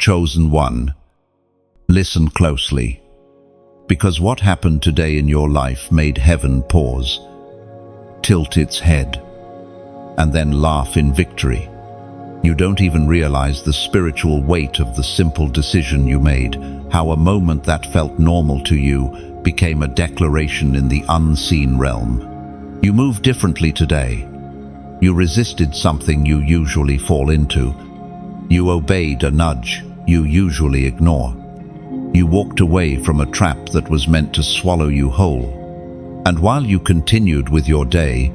chosen one, listen closely, because what happened today in your life made heaven pause, tilt its head, and then laugh in victory. You don't even realize the spiritual weight of the simple decision you made, how a moment that felt normal to you became a declaration in the unseen realm. You moved differently today. You resisted something you usually fall into. You obeyed a nudge you usually ignore. You walked away from a trap that was meant to swallow you whole. And while you continued with your day,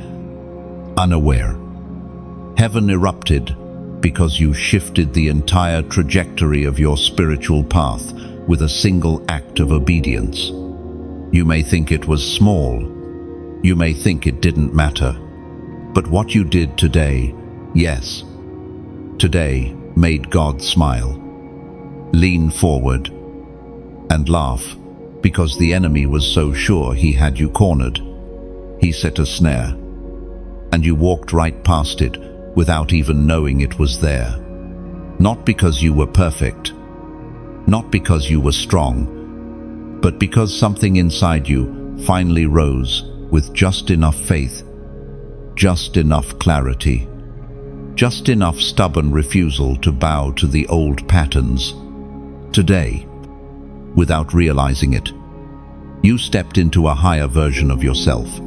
unaware, heaven erupted because you shifted the entire trajectory of your spiritual path with a single act of obedience. You may think it was small. You may think it didn't matter. But what you did today, yes, today made God smile, lean forward, and laugh, because the enemy was so sure he had you cornered. He set a snare, and you walked right past it without even knowing it was there. Not because you were perfect, not because you were strong, but because something inside you finally rose with just enough faith, just enough clarity, just enough stubborn refusal to bow to the old patterns. Today, without realizing it, you stepped into a higher version of yourself.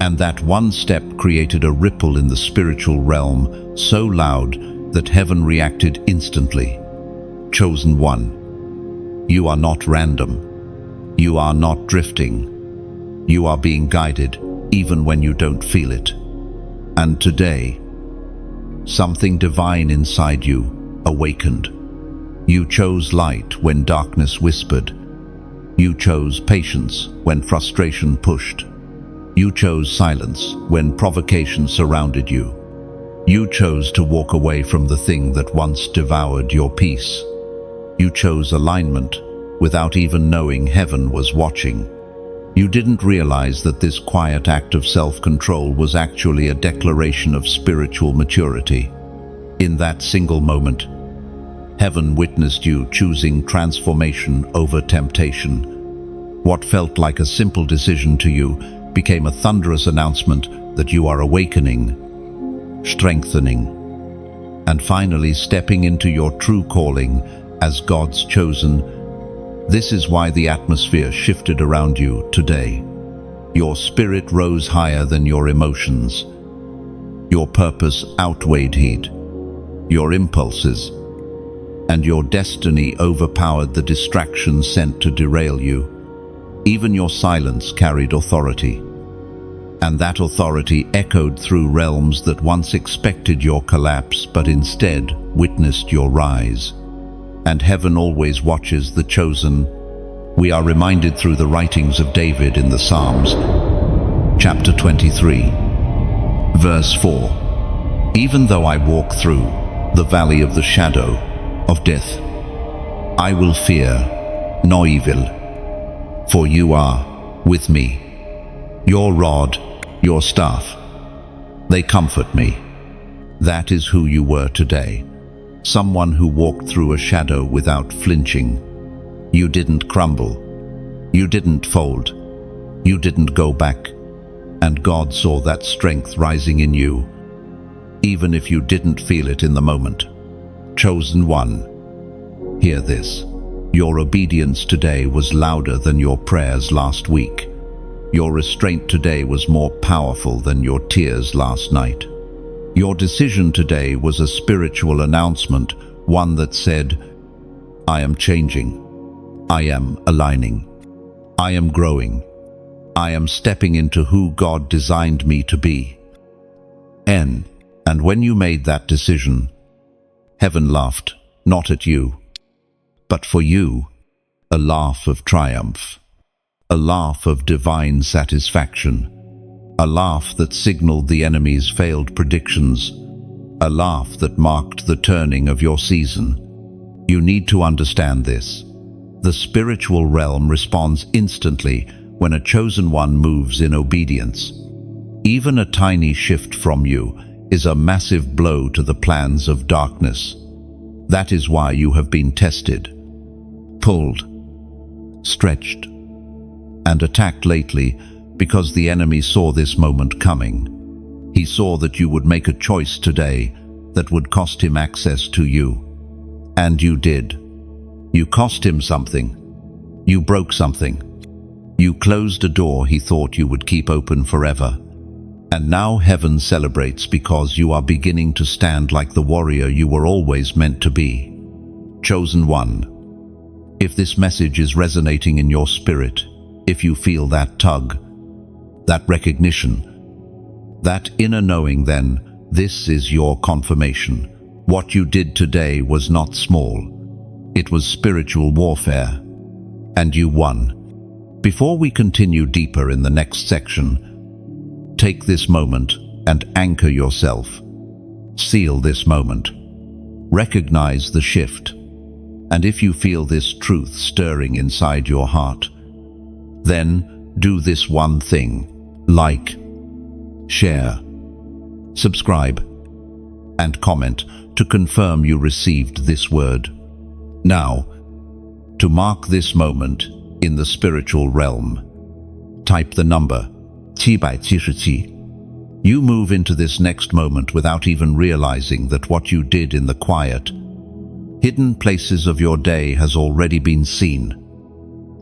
And that one step created a ripple in the spiritual realm so loud that heaven reacted instantly. Chosen one, you are not random. You are not drifting. You are being guided even when you don't feel it. And today, something divine inside you awakened. You chose light when darkness whispered. You chose patience when frustration pushed. You chose silence when provocation surrounded you. You chose to walk away from the thing that once devoured your peace. You chose alignment without even knowing heaven was watching. You didn't realize that this quiet act of self-control was actually a declaration of spiritual maturity. In that single moment, heaven witnessed you choosing transformation over temptation. What felt like a simple decision to you became a thunderous announcement that you are awakening, strengthening, and finally stepping into your true calling as God's chosen. This is why the atmosphere shifted around you today. Your spirit rose higher than your emotions. Your purpose outweighed heat. Your impulses and your destiny overpowered the distractions sent to derail you. Even your silence carried authority. And that authority echoed through realms that once expected your collapse but instead witnessed your rise. And heaven always watches the chosen. We are reminded through the writings of David in the Psalms, chapter 23, verse 4. Even though I walk through the valley of the shadow of death, I will fear no evil, for you are with me. Your rod, your staff, they comfort me. That is who you were today. Someone who walked through a shadow without flinching. You didn't crumble. You didn't fold. You didn't go back. And God saw that strength rising in you, even if you didn't feel it in the moment. Chosen one, hear this. Your obedience today was louder than your prayers last week. Your restraint today was more powerful than your tears last night. Your decision today was a spiritual announcement, one that said, I am changing. I am aligning. I am growing. I am stepping into who God designed me to be. And when you made that decision, heaven laughed, not at you, but for you, a laugh of triumph, a laugh of divine satisfaction, a laugh that signaled the enemy's failed predictions, a laugh that marked the turning of your season. You need to understand this. The spiritual realm responds instantly when a chosen one moves in obedience. Even a tiny shift from you is a massive blow to the plans of darkness. That is why you have been tested, pulled, stretched, and attacked lately, because the enemy saw this moment coming. He saw that you would make a choice today that would cost him access to you. And you did. You cost him something. You broke something. You closed a door he thought you would keep open forever. And now heaven celebrates because you are beginning to stand like the warrior you were always meant to be. Chosen one. If this message is resonating in your spirit, if you feel that tug, that recognition, that inner knowing, then this is your confirmation. What you did today was not small. It was spiritual warfare. And you won. Before we continue deeper in the next section, take this moment and anchor yourself. Seal this moment. Recognize the shift. And if you feel this truth stirring inside your heart, then do this one thing: like, share, subscribe, and comment to confirm you received this word. Now, to mark this moment in the spiritual realm, type the number 777. You move into this next moment without even realizing that what you did in the quiet, hidden places of your day has already been seen,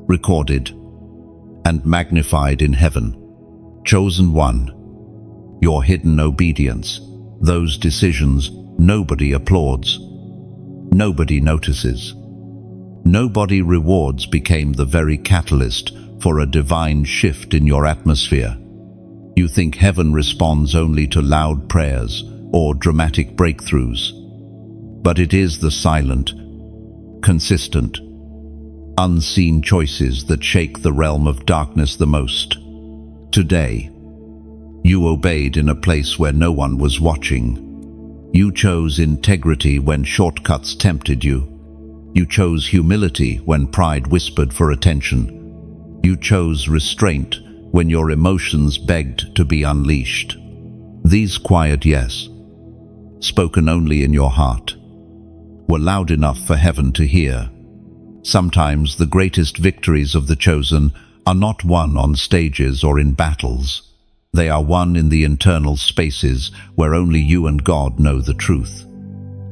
recorded, and magnified in heaven. Chosen one, your hidden obedience, those decisions nobody applauds, nobody notices, nobody rewards, became the very catalyst for a divine shift in your atmosphere. You think heaven responds only to loud prayers or dramatic breakthroughs, but it is the silent, consistent, unseen choices that shake the realm of darkness the most. Today, you obeyed in a place where no one was watching. You chose integrity when shortcuts tempted you. You chose humility when pride whispered for attention. You chose restraint when your emotions begged to be unleashed. These quiet yes, spoken only in your heart, were loud enough for heaven to hear. Sometimes the greatest victories of the chosen are not won on stages or in battles. They are won in the internal spaces where only you and God know the truth.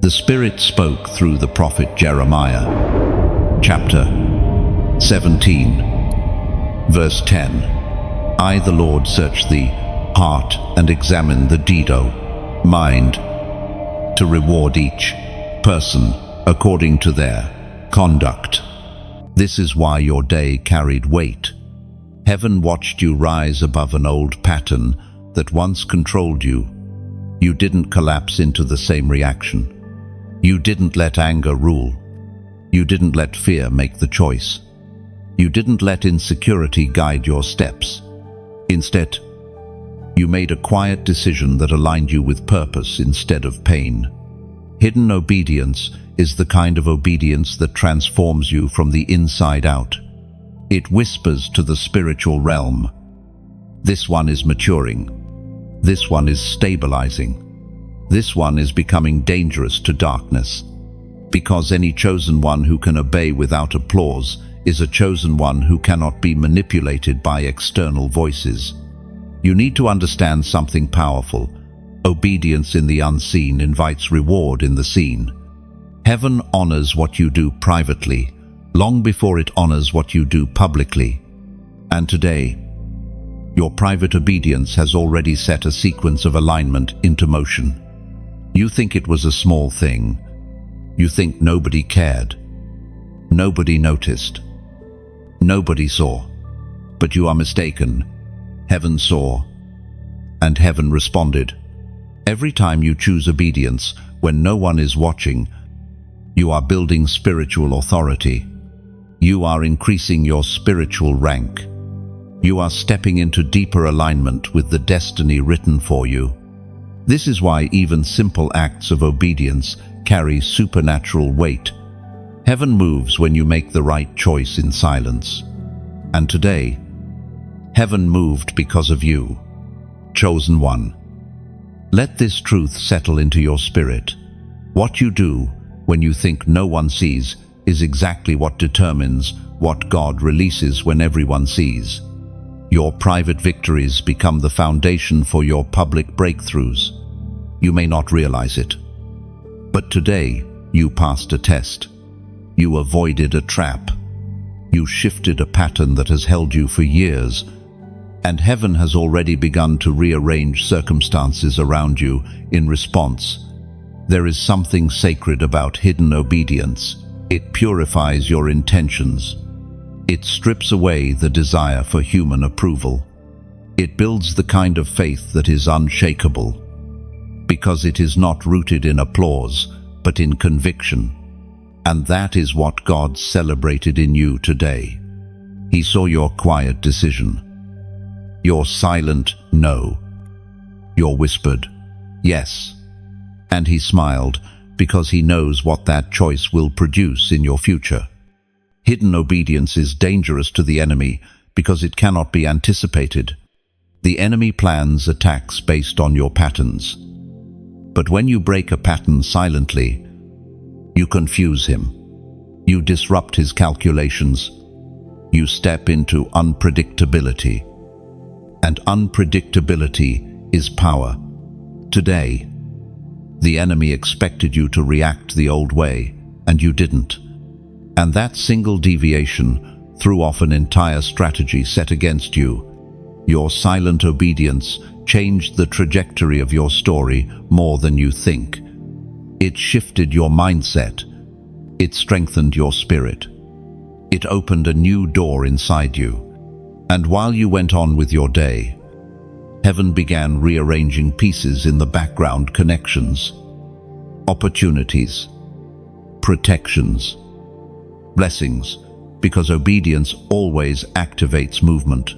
The Spirit spoke through the prophet Jeremiah, chapter 17, verse 10. I, the Lord, search the heart and examine the mind, to reward each person according to their conduct. This is why your day carried weight. Heaven watched you rise above an old pattern that once controlled you. You didn't collapse into the same reaction. You didn't let anger rule. You didn't let fear make the choice. You didn't let insecurity guide your steps. Instead, you made a quiet decision that aligned you with purpose instead of pain. Hidden obedience is the kind of obedience that transforms you from the inside out. It whispers to the spiritual realm. This one is maturing. This one is stabilizing. This one is becoming dangerous to darkness. Because any chosen one who can obey without applause is a chosen one who cannot be manipulated by external voices. You need to understand something powerful. Obedience in the unseen invites reward in the seen. Heaven honors what you do privately, long before it honors what you do publicly. And today, your private obedience has already set a sequence of alignment into motion. You think it was a small thing. You think nobody cared. Nobody noticed. Nobody saw. But you are mistaken. Heaven saw, and heaven responded. Every time you choose obedience when no one is watching, you are building spiritual authority. You are increasing your spiritual rank. You are stepping into deeper alignment with the destiny written for you. This is why even simple acts of obedience carry supernatural weight. Heaven moves when you make the right choice in silence. And today, heaven moved because of you, chosen one. Let this truth settle into your spirit. What you do when you think no one sees, is exactly what determines what God releases when everyone sees. Your private victories become the foundation for your public breakthroughs. You may not realize it, but today you passed a test. You avoided a trap. You shifted a pattern that has held you for years, and heaven has already begun to rearrange circumstances around you in response. There is something sacred about hidden obedience. It purifies your intentions. It strips away the desire for human approval. It builds the kind of faith that is unshakable, because it is not rooted in applause, but in conviction. And that is what God celebrated in you today. He saw your quiet decision, your silent no, your whispered yes, and He smiled because He knows what that choice will produce in your future. Hidden obedience is dangerous to the enemy because it cannot be anticipated. The enemy plans attacks based on your patterns. But when you break a pattern silently, you confuse him. You disrupt his calculations. You step into unpredictability. And unpredictability is power. Today, the enemy expected you to react the old way, and you didn't. And that single deviation threw off an entire strategy set against you. Your silent obedience changed the trajectory of your story more than you think. It shifted your mindset. It strengthened your spirit. It opened a new door inside you. And while you went on with your day, heaven began rearranging pieces in the background: connections, opportunities, protections, blessings, because obedience always activates movement.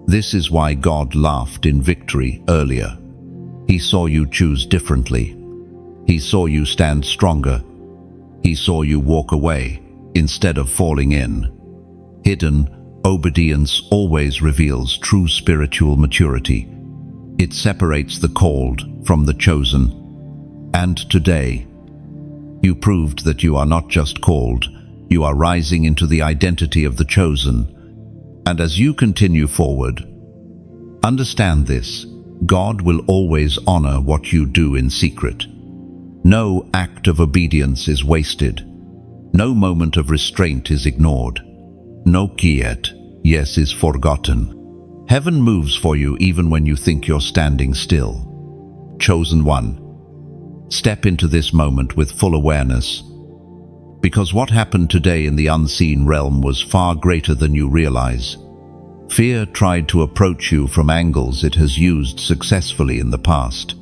This is why God laughed in victory earlier. He saw you choose differently. He saw you stand stronger. He saw you walk away instead of falling in. Hidden obedience always reveals true spiritual maturity. It separates the called from the chosen. And today, you proved that you are not just called, you are rising into the identity of the chosen. And as you continue forward, understand this: God will always honor what you do in secret. No act of obedience is wasted. No moment of restraint is ignored. No quiet yes is forgotten. Heaven moves for you even when you think you're standing still. Chosen one, step into this moment with full awareness, because what happened today in the unseen realm was far greater than you realize. Fear tried to approach you from angles it has used successfully in the past.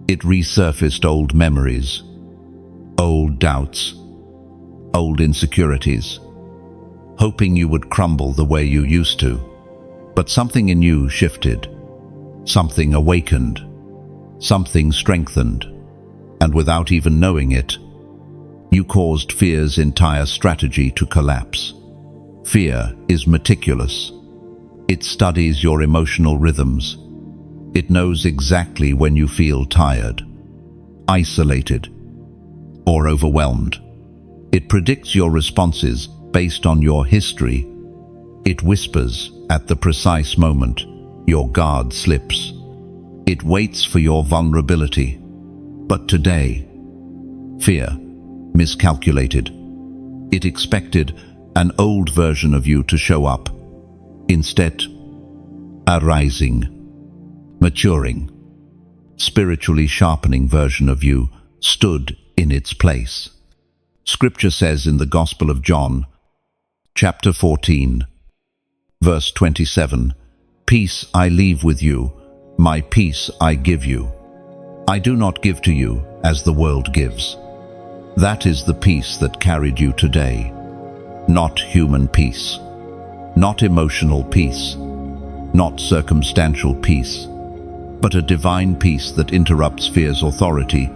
It resurfaced old memories, old doubts, old insecurities, hoping you would crumble the way you used to. But something in you shifted, something awakened, something strengthened, and without even knowing it, you caused fear's entire strategy to collapse. Fear is meticulous. It studies your emotional rhythms. It knows exactly when you feel tired, isolated, or overwhelmed. It predicts your responses based on your history. It whispers at the precise moment your guard slips. It waits for your vulnerability. But today, fear miscalculated. It expected an old version of you to show up. Instead, a rising, maturing, spiritually sharpening version of you stood in its place. Scripture says in the Gospel of John, chapter 14, verse 27, "Peace I leave with you, my peace I give you. I do not give to you as the world gives." That is the peace that carried you today. Not human peace, not emotional peace, not circumstantial peace, but a divine peace that interrupts fear's authority.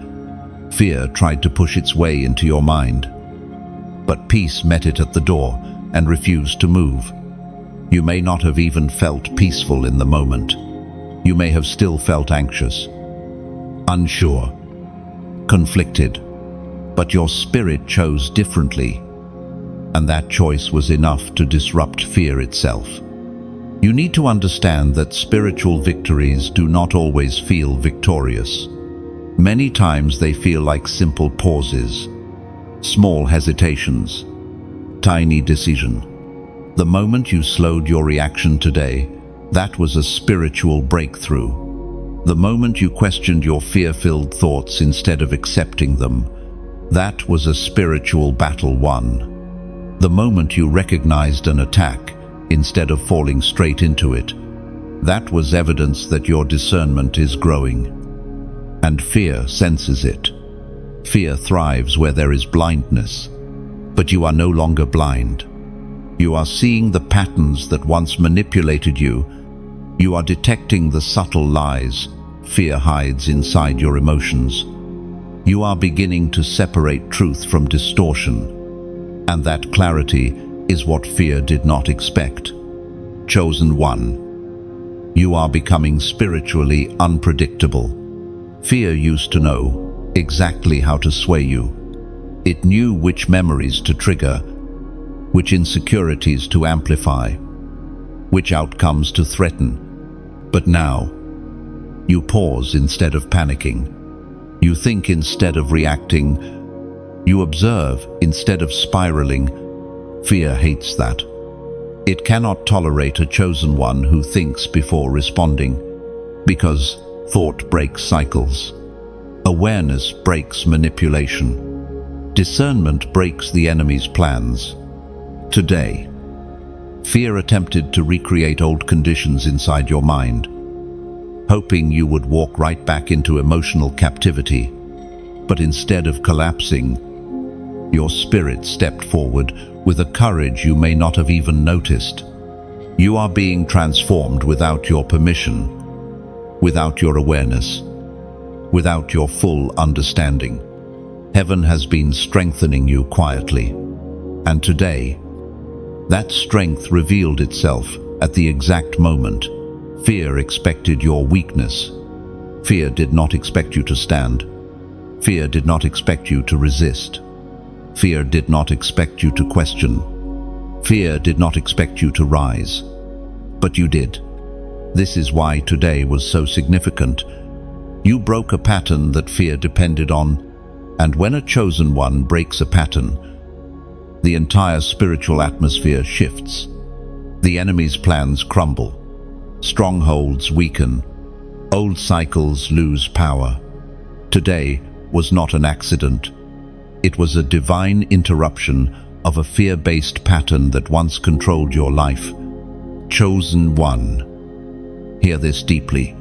Fear tried to push its way into your mind, but peace met it at the door and refused to move. You may not have even felt peaceful in the moment. You may have still felt anxious, unsure, conflicted. But your spirit chose differently, and that choice was enough to disrupt fear itself. You need to understand that spiritual victories do not always feel victorious. Many times they feel like simple pauses, small hesitations, tiny decision. The moment you slowed your reaction today, that was a spiritual breakthrough. The moment you questioned your fear-filled thoughts instead of accepting them, that was a spiritual battle won. The moment you recognized an attack instead of falling straight into it, that was evidence that your discernment is growing. And fear senses it. Fear thrives where there is blindness. But you are no longer blind. You are seeing the patterns that once manipulated you. You are detecting the subtle lies fear hides inside your emotions. You are beginning to separate truth from distortion. And that clarity is what fear did not expect. Chosen one. You are becoming spiritually unpredictable. Fear used to know exactly how to sway you. It knew which memories to trigger, which insecurities to amplify, which outcomes to threaten. But now, you pause instead of panicking. You think instead of reacting. You observe instead of spiraling. Fear hates that. It cannot tolerate a chosen one who thinks before responding, because thought breaks cycles. Awareness breaks manipulation. Discernment breaks the enemy's plans. Today, fear attempted to recreate old conditions inside your mind, hoping you would walk right back into emotional captivity. But instead of collapsing, your spirit stepped forward with a courage you may not have even noticed. You are being transformed without your permission, without your awareness, without your full understanding. Heaven has been strengthening you quietly. And today, that strength revealed itself at the exact moment. Fear expected your weakness. Fear did not expect you to stand. Fear did not expect you to resist. Fear did not expect you to question. Fear did not expect you to rise. But you did. This is why today was so significant. You broke a pattern that fear depended on, and when a chosen one breaks a pattern, the entire spiritual atmosphere shifts. The enemy's plans crumble. Strongholds weaken. Old cycles lose power. Today was not an accident. It was a divine interruption of a fear-based pattern that once controlled your life. Chosen one. Hear this deeply.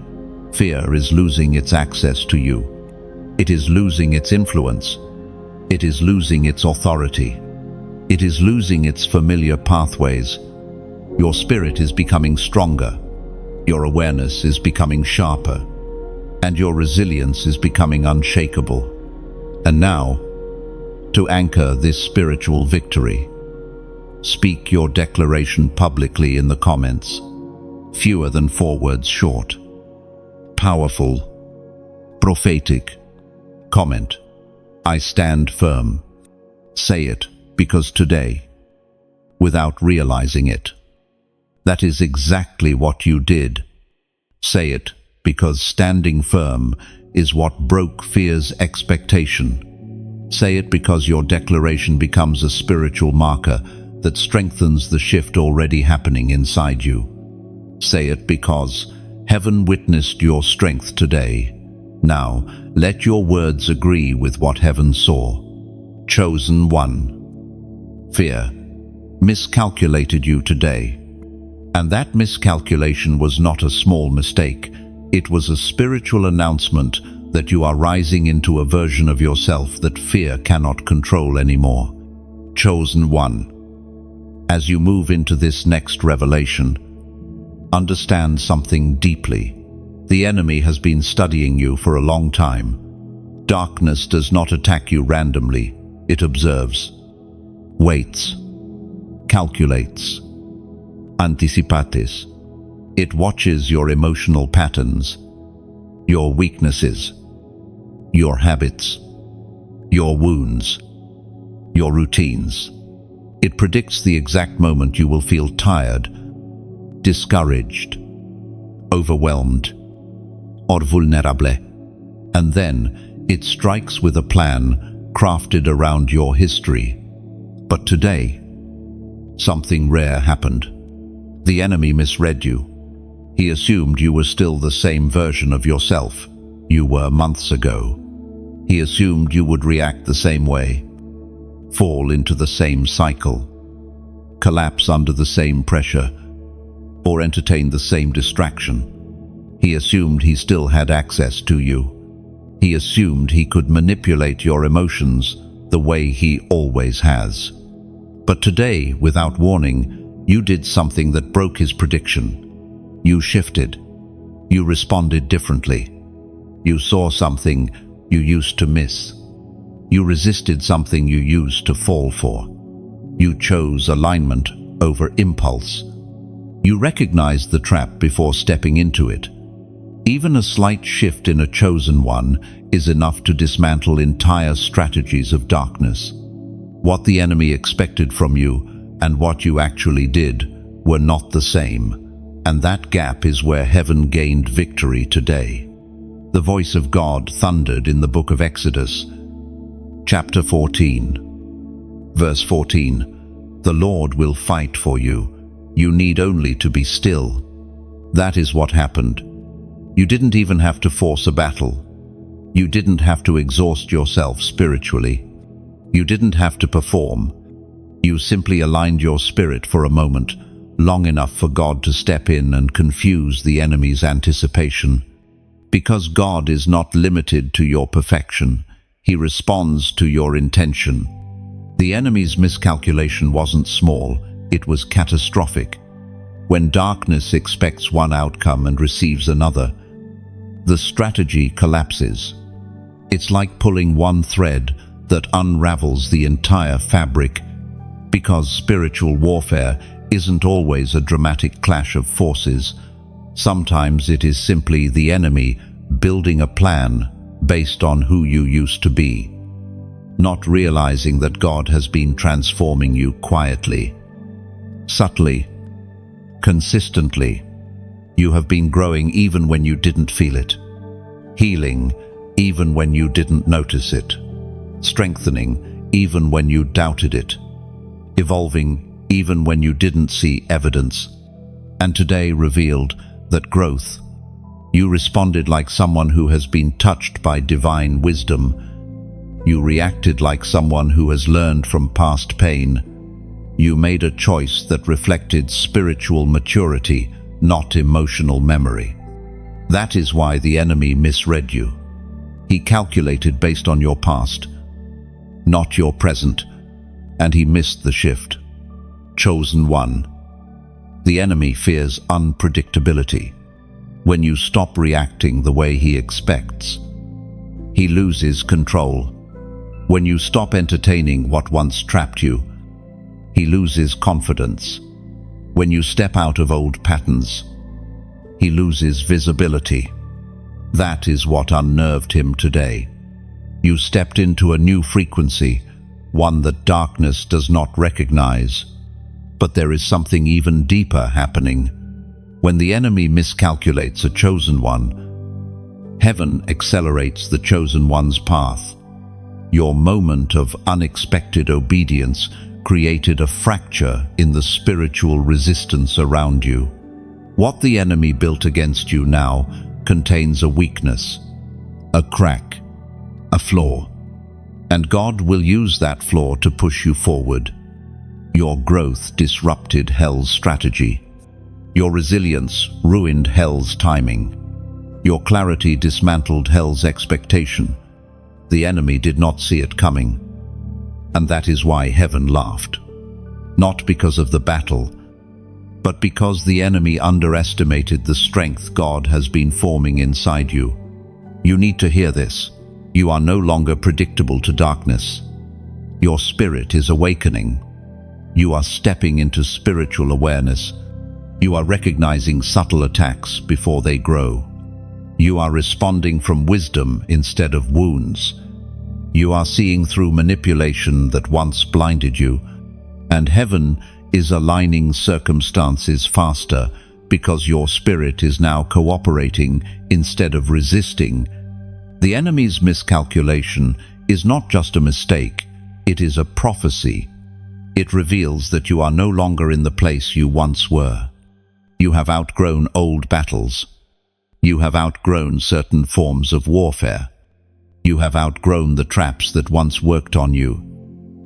Fear is losing its access to you. It is losing its influence. It is losing its authority. It is losing its familiar pathways. Your spirit is becoming stronger. Your awareness is becoming sharper. And your resilience is becoming unshakable. And now, to anchor this spiritual victory, speak your declaration publicly in the comments. Fewer than 4 words short. Powerful. Prophetic. Comment. I stand firm. Say it, because today, without realizing it, that is exactly what you did. Say it, because standing firm is what broke fear's expectation. Say it because your declaration becomes a spiritual marker that strengthens the shift already happening inside you. Say it because heaven witnessed your strength today. Now, let your words agree with what heaven saw. Chosen one. Fear miscalculated you today. And that miscalculation was not a small mistake. It was a spiritual announcement that you are rising into a version of yourself that fear cannot control anymore. Chosen one. As you move into this next revelation, understand something deeply. The enemy has been studying you for a long time. Darkness does not attack you randomly. It observes, waits, calculates, anticipates. It watches your emotional patterns, your weaknesses, your habits, your wounds, your routines. It predicts the exact moment you will feel tired, discouraged, overwhelmed, or vulnerable. And then it strikes with a plan crafted around your history. But today, something rare happened. The enemy misread you. He assumed you were still the same version of yourself you were months ago. He assumed you would react the same way, fall into the same cycle, collapse under the same pressure, or entertain the same distraction. He assumed he still had access to you. He assumed he could manipulate your emotions the way he always has. But today, without warning, you did something that broke his prediction. You shifted. You responded differently. You saw something you used to miss. You resisted something you used to fall for. You chose alignment over impulse. You recognized the trap before stepping into it. Even a slight shift in a chosen one is enough to dismantle entire strategies of darkness. What the enemy expected from you and what you actually did were not the same, and that gap is where heaven gained victory today. The voice of God thundered in the book of Exodus, chapter 14, verse 14. The Lord will fight for you. You need only to be still. That is what happened. You didn't even have to force a battle. You didn't have to exhaust yourself spiritually. You didn't have to perform. You simply aligned your spirit for a moment, long enough for God to step in and confuse the enemy's anticipation. Because God is not limited to your perfection, He responds to your intention. The enemy's miscalculation wasn't small, it was catastrophic. When darkness expects one outcome and receives another, the strategy collapses. It's like pulling one thread that unravels the entire fabric, because spiritual warfare isn't always a dramatic clash of forces. Sometimes it is simply the enemy building a plan based on who you used to be, not realizing that God has been transforming you quietly, subtly, consistently. You have been growing even when you didn't feel it, healing even when you didn't notice it, strengthening even when you doubted it, evolving even when you didn't see evidence. And today revealed that growth. You responded like someone who has been touched by divine wisdom. You reacted like someone who has learned from past pain. You made a choice that reflected spiritual maturity, not emotional memory. That is why the enemy misread you. He calculated based on your past, not your present, and he missed the shift. Chosen one. The enemy fears unpredictability. When you stop reacting the way he expects, he loses control. When you stop entertaining what once trapped you, he loses confidence. When you step out of old patterns, he loses visibility. That is what unnerved him today. You stepped into a new frequency, one that darkness does not recognize. But there is something even deeper happening. When the enemy miscalculates a chosen one, heaven accelerates the chosen one's path. Your moment of unexpected obedience created a fracture in the spiritual resistance around you. What the enemy built against you now contains a weakness, a crack, a flaw. And God will use that flaw to push you forward. Your growth disrupted hell's strategy. Your resilience ruined hell's timing. Your clarity dismantled hell's expectation. The enemy did not see it coming. And that is why heaven laughed. Not because of the battle, but because the enemy underestimated the strength God has been forming inside you. You need to hear this. You are no longer predictable to darkness. Your spirit is awakening. You are stepping into spiritual awareness. You are recognizing subtle attacks before they grow. You are responding from wisdom instead of wounds. You are seeing through manipulation that once blinded you, and heaven is aligning circumstances faster because your spirit is now cooperating instead of resisting. The enemy's miscalculation is not just a mistake, it is a prophecy. It reveals that you are no longer in the place you once were. You have outgrown old battles. You have outgrown certain forms of warfare. You have outgrown the traps that once worked on you.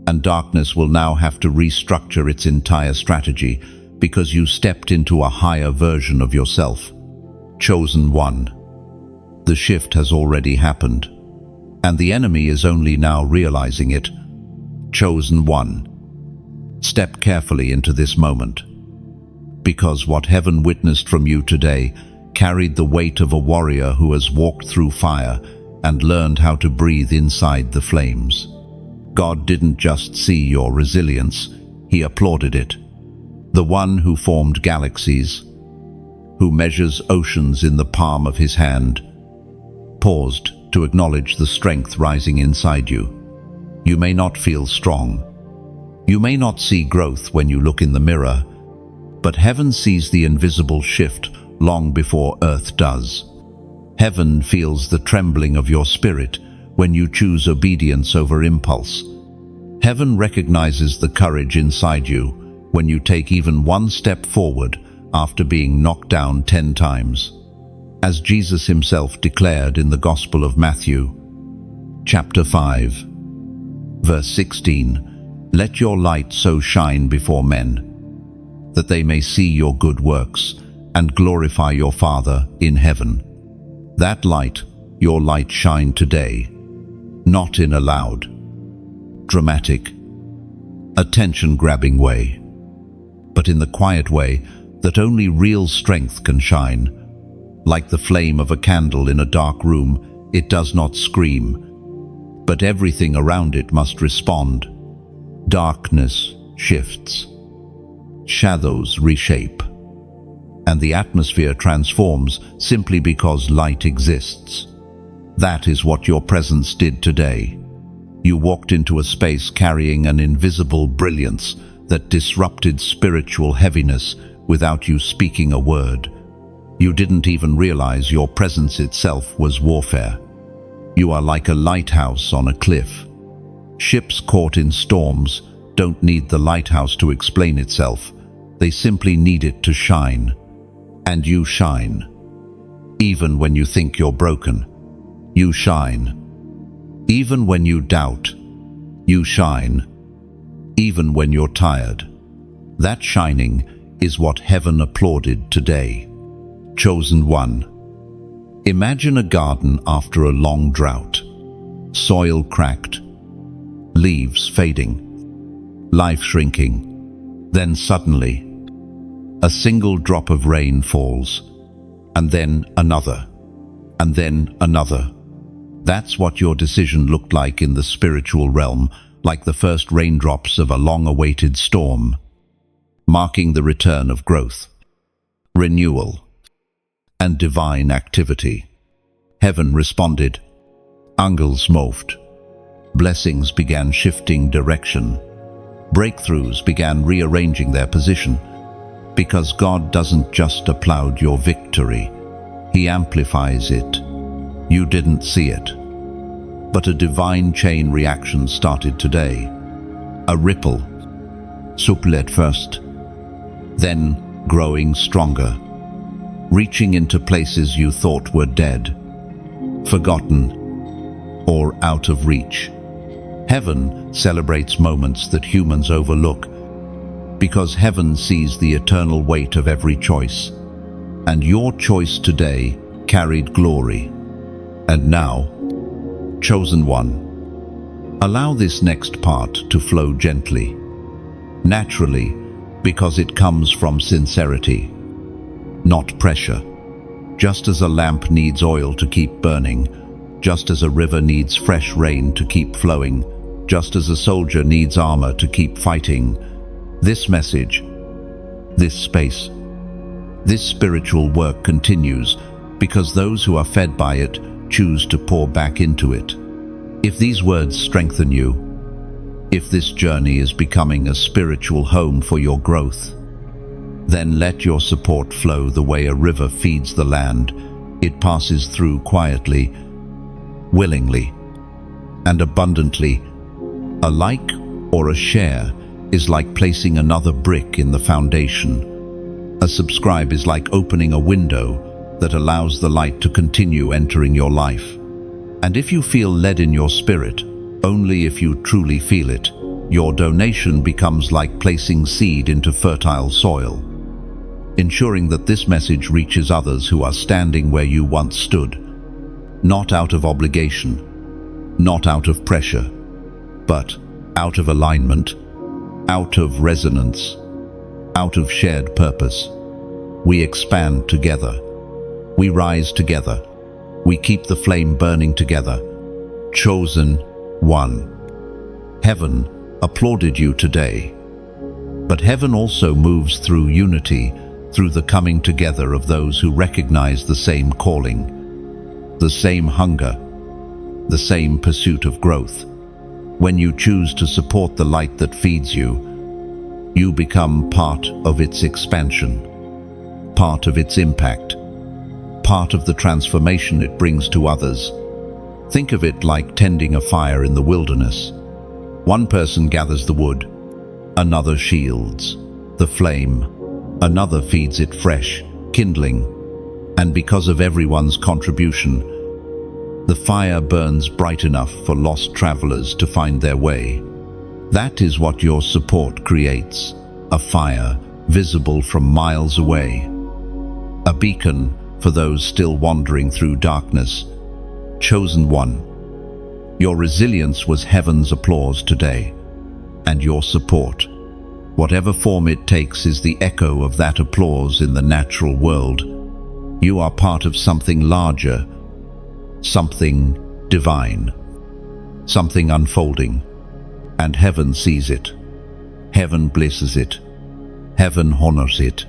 And darkness will now have to restructure its entire strategy because you stepped into a higher version of yourself. Chosen one. The shift has already happened, and the enemy is only now realizing it. Chosen one. Step carefully into this moment, because what heaven witnessed from you today carried the weight of a warrior who has walked through fire and learned how to breathe inside the flames. God didn't just see your resilience, He applauded it. The one who formed galaxies, who measures oceans in the palm of His hand, paused to acknowledge the strength rising inside you. You may not feel strong. You may not see growth when you look in the mirror, but heaven sees the invisible shift long before earth does. Heaven feels the trembling of your spirit when you choose obedience over impulse. Heaven recognizes the courage inside you when you take even one step forward after being knocked down 10 times. As Jesus Himself declared in the Gospel of Matthew, chapter 5, verse 16, "Let your light so shine before men, that they may see your good works and glorify your Father in heaven." That light, your light, shine today, not in a loud, dramatic, attention-grabbing way, but in the quiet way that only real strength can shine. Like the flame of a candle in a dark room, it does not scream, but everything around it must respond. Darkness shifts, shadows reshape, and the atmosphere transforms simply because light exists. That is what your presence did today. You walked into a space carrying an invisible brilliance that disrupted spiritual heaviness without you speaking a word. You didn't even realize your presence itself was warfare. You are like a lighthouse on a cliff. Ships caught in storms don't need the lighthouse to explain itself. They simply need it to shine. And you shine. Even when you think you're broken, you shine. Even when you doubt, you shine. Even when you're tired. That shining is what heaven applauded today. Chosen one. Imagine a garden after a long drought. Soil cracked, leaves fading, life shrinking. Then suddenly, a single drop of rain falls, and then another, and then another. That's what your decision looked like in the spiritual realm, like the first raindrops of a long-awaited storm, marking the return of growth, renewal, and divine activity. Heaven responded. Angels moved. Blessings began shifting direction. Breakthroughs began rearranging their position. Because God doesn't just applaud your victory, He amplifies it. You didn't see it, but a divine chain reaction started today. A ripple, subtle at first, then growing stronger, reaching into places you thought were dead, forgotten, or out of reach. Heaven celebrates moments that humans overlook, because heaven sees the eternal weight of every choice, and your choice today carried glory. And now, chosen one, allow this next part to flow gently, naturally, because it comes from sincerity, not pressure. Just as a lamp needs oil to keep burning, just as a river needs fresh rain to keep flowing, just as a soldier needs armor to keep fighting, this message, this space, this spiritual work continues because those who are fed by it choose to pour back into it. If these words strengthen you, if this journey is becoming a spiritual home for your growth, then let your support flow the way a river feeds the land it passes through quietly, willingly, and abundantly. A like or a share is like placing another brick in the foundation. A subscribe is like opening a window that allows the light to continue entering your life. And if you feel led in your spirit, only if you truly feel it, your donation becomes like placing seed into fertile soil, ensuring that this message reaches others who are standing where you once stood, not out of obligation, not out of pressure, but out of alignment, out of resonance, out of shared purpose. We expand together. We rise together. We keep the flame burning together. Chosen one. Heaven applauded you today. But heaven also moves through unity, through the coming together of those who recognize the same calling, the same hunger, the same pursuit of growth. When you choose to support the light that feeds you, you become part of its expansion, part of its impact, part of the transformation it brings to others. Think of it like tending a fire in the wilderness. One person gathers the wood, another shields the flame, another feeds it fresh, kindling, and because of everyone's contribution, the fire burns bright enough for lost travelers to find their way. That is what your support creates, a fire visible from miles away, a beacon for those still wandering through darkness. Chosen one. Your resilience was heaven's applause today, and your support, whatever form it takes, is the echo of that applause in the natural world. You are part of something larger, something divine, something unfolding, and heaven sees it. Heaven blesses it. Heaven honors it.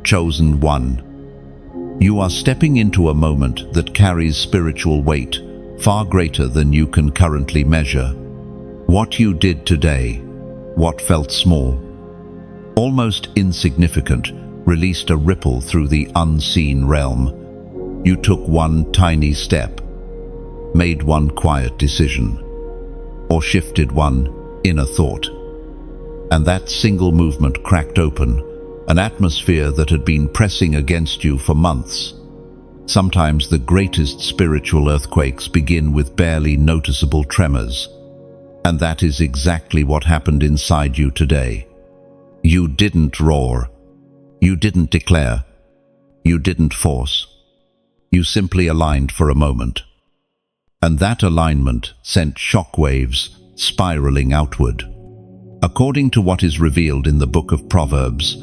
Chosen one. You are stepping into a moment that carries spiritual weight far greater than you can currently measure. What you did today, what felt small, almost insignificant, released a ripple through the unseen realm. You took one tiny step, made one quiet decision, or shifted one inner thought. And that single movement cracked open an atmosphere that had been pressing against you for months. Sometimes the greatest spiritual earthquakes begin with barely noticeable tremors. And that is exactly what happened inside you today. You didn't roar. You didn't declare. You didn't force. You simply aligned for a moment. And that alignment sent shockwaves spiraling outward. According to what is revealed in the book of Proverbs,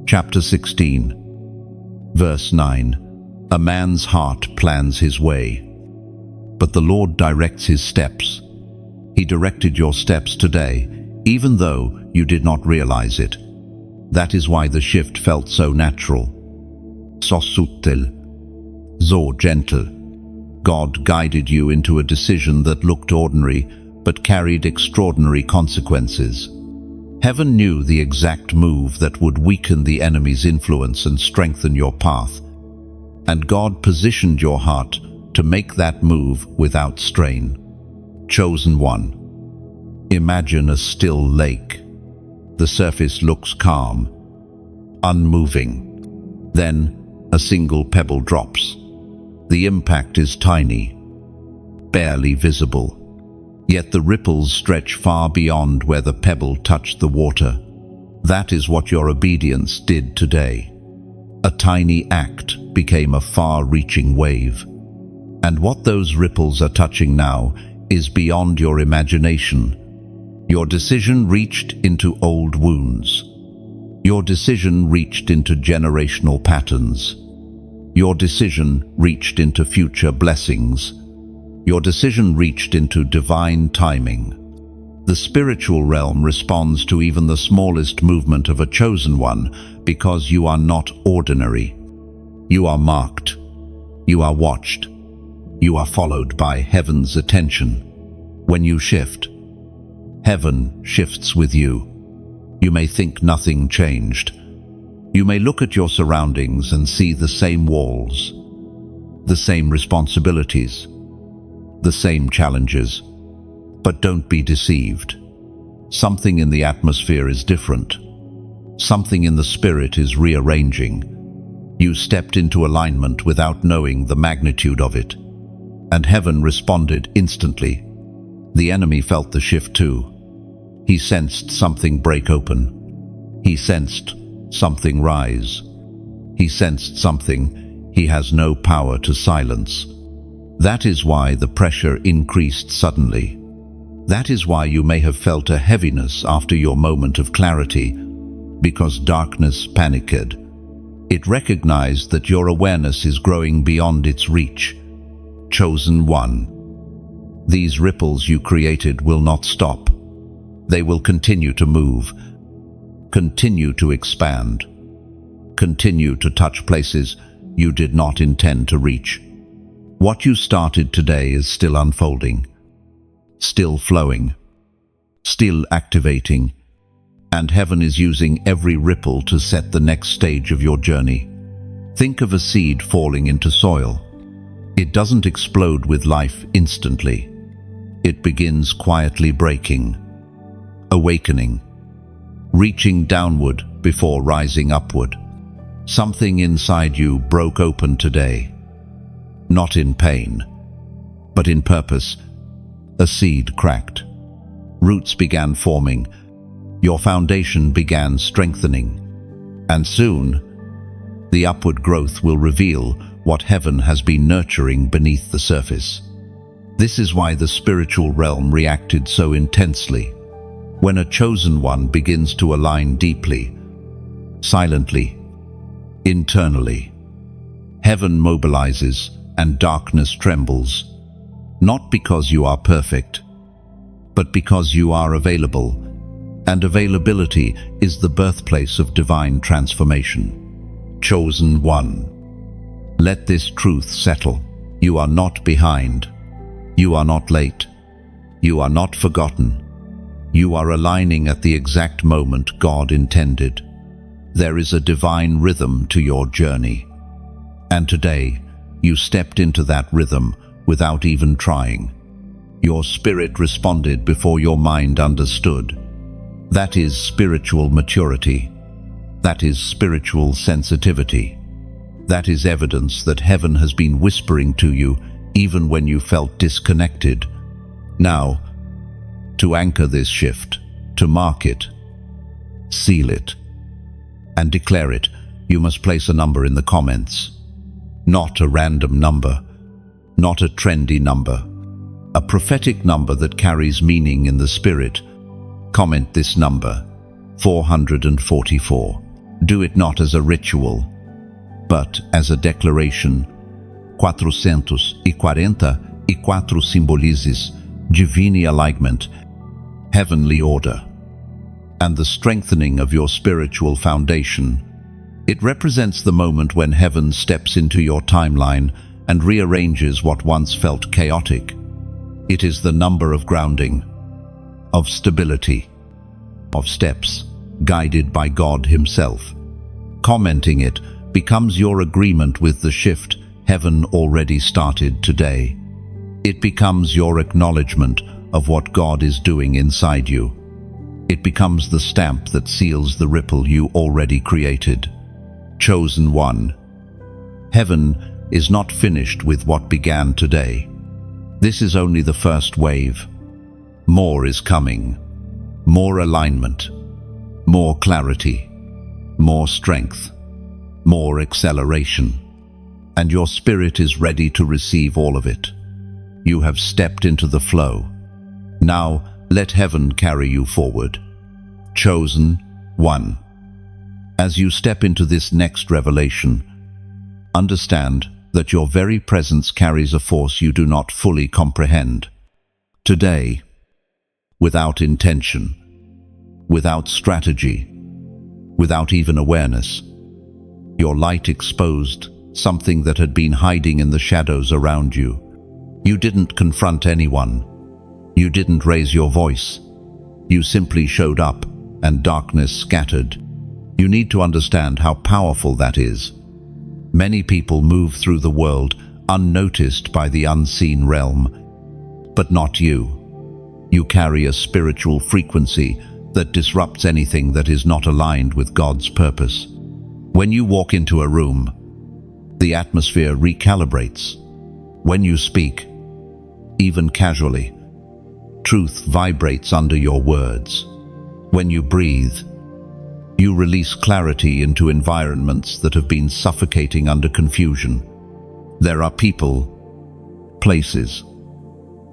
chapter 16, verse 9, a man's heart plans his way, but the Lord directs his steps. He directed your steps today, even though you did not realize it. That is why the shift felt so natural. So subtle, so gentle. God guided you into a decision that looked ordinary, but carried extraordinary consequences. Heaven knew the exact move that would weaken the enemy's influence and strengthen your path. And God positioned your heart to make that move without strain. Chosen one. Imagine a still lake. The surface looks calm, unmoving. Then a single pebble drops. The impact is tiny, barely visible. Yet the ripples stretch far beyond where the pebble touched the water. That is what your obedience did today. A tiny act became a far-reaching wave. And what those ripples are touching now is beyond your imagination. Your decision reached into old wounds. Your decision reached into generational patterns. Your decision reached into future blessings. Your decision reached into divine timing. The spiritual realm responds to even the smallest movement of a chosen one because you are not ordinary. You are marked. You are watched. you are followed by heaven's attention. When you shift, heaven shifts with you. You may think nothing changed. You may look at your surroundings and see the same walls, the same responsibilities, the same challenges. But don't be deceived. Something in the atmosphere is different. Something in the spirit is rearranging. You stepped into alignment without knowing the magnitude of it, and heaven responded instantly. The enemy felt the shift too. He sensed something break open. He sensed something rise. He sensed something he has no power to silence. That is why the pressure increased suddenly. That is why you may have felt a heaviness after your moment of clarity, because darkness panicked. It recognized that your awareness is growing beyond its reach. Chosen one. These ripples you created will not stop. They will continue to move, continue to expand, continue to touch places you did not intend to reach. What you started today is still unfolding, still flowing, still activating, and heaven is using every ripple to set the next stage of your journey. Think of a seed falling into soil. It doesn't explode with life instantly. It begins quietly breaking, awakening, reaching downward before rising upward. Something inside you broke open today, not in pain, but in purpose. A seed cracked. Roots began forming. Your foundation began strengthening. And soon, the upward growth will reveal what heaven has been nurturing beneath the surface. This is why the spiritual realm reacted so intensely. When a chosen one begins to align deeply, silently, internally, heaven mobilizes and darkness trembles, not because you are perfect, but because you are available, and availability is the birthplace of divine transformation. Chosen one. Let this truth settle. You are not behind. You are not late. You are not forgotten. You are aligning at the exact moment God intended. There is a divine rhythm to your journey. And today, you stepped into that rhythm without even trying. Your spirit responded before your mind understood. That is spiritual maturity. That is spiritual sensitivity. That is evidence that heaven has been whispering to you even when you felt disconnected. Now, to anchor this shift, to mark it, seal it, and declare it, you must place a number in the comments. Not a random number, not a trendy number, a prophetic number that carries meaning in the spirit. Comment this number, 444. Do it not as a ritual, but as a declaration. 444 symbolizes divine alignment, heavenly order, and the strengthening of your spiritual foundation. It represents the moment when heaven steps into your timeline and rearranges what once felt chaotic. It is the number of grounding, of stability, of steps guided by God Himself. Commenting it becomes your agreement with the shift heaven already started today. It becomes your acknowledgement of what God is doing inside you. It becomes the stamp that seals the ripple you already created. Chosen one. Heaven is not finished with what began today. This is only the first wave. More is coming. More alignment. More clarity. More strength. More acceleration. And your spirit is ready to receive all of it. You have stepped into the flow. Now, let heaven carry you forward. Chosen one. As you step into this next revelation, understand that your very presence carries a force you do not fully comprehend. Today, without intention, without strategy, without even awareness, your light exposed something that had been hiding in the shadows around you. You didn't confront anyone. You didn't raise your voice. You simply showed up, and darkness scattered. You need to understand how powerful that is. Many people move through the world unnoticed by the unseen realm, but not you. You carry a spiritual frequency that disrupts anything that is not aligned with God's purpose. When you walk into a room, the atmosphere recalibrates. When you speak, even casually, truth vibrates under your words. When you breathe, you release clarity into environments that have been suffocating under confusion. There are people, places,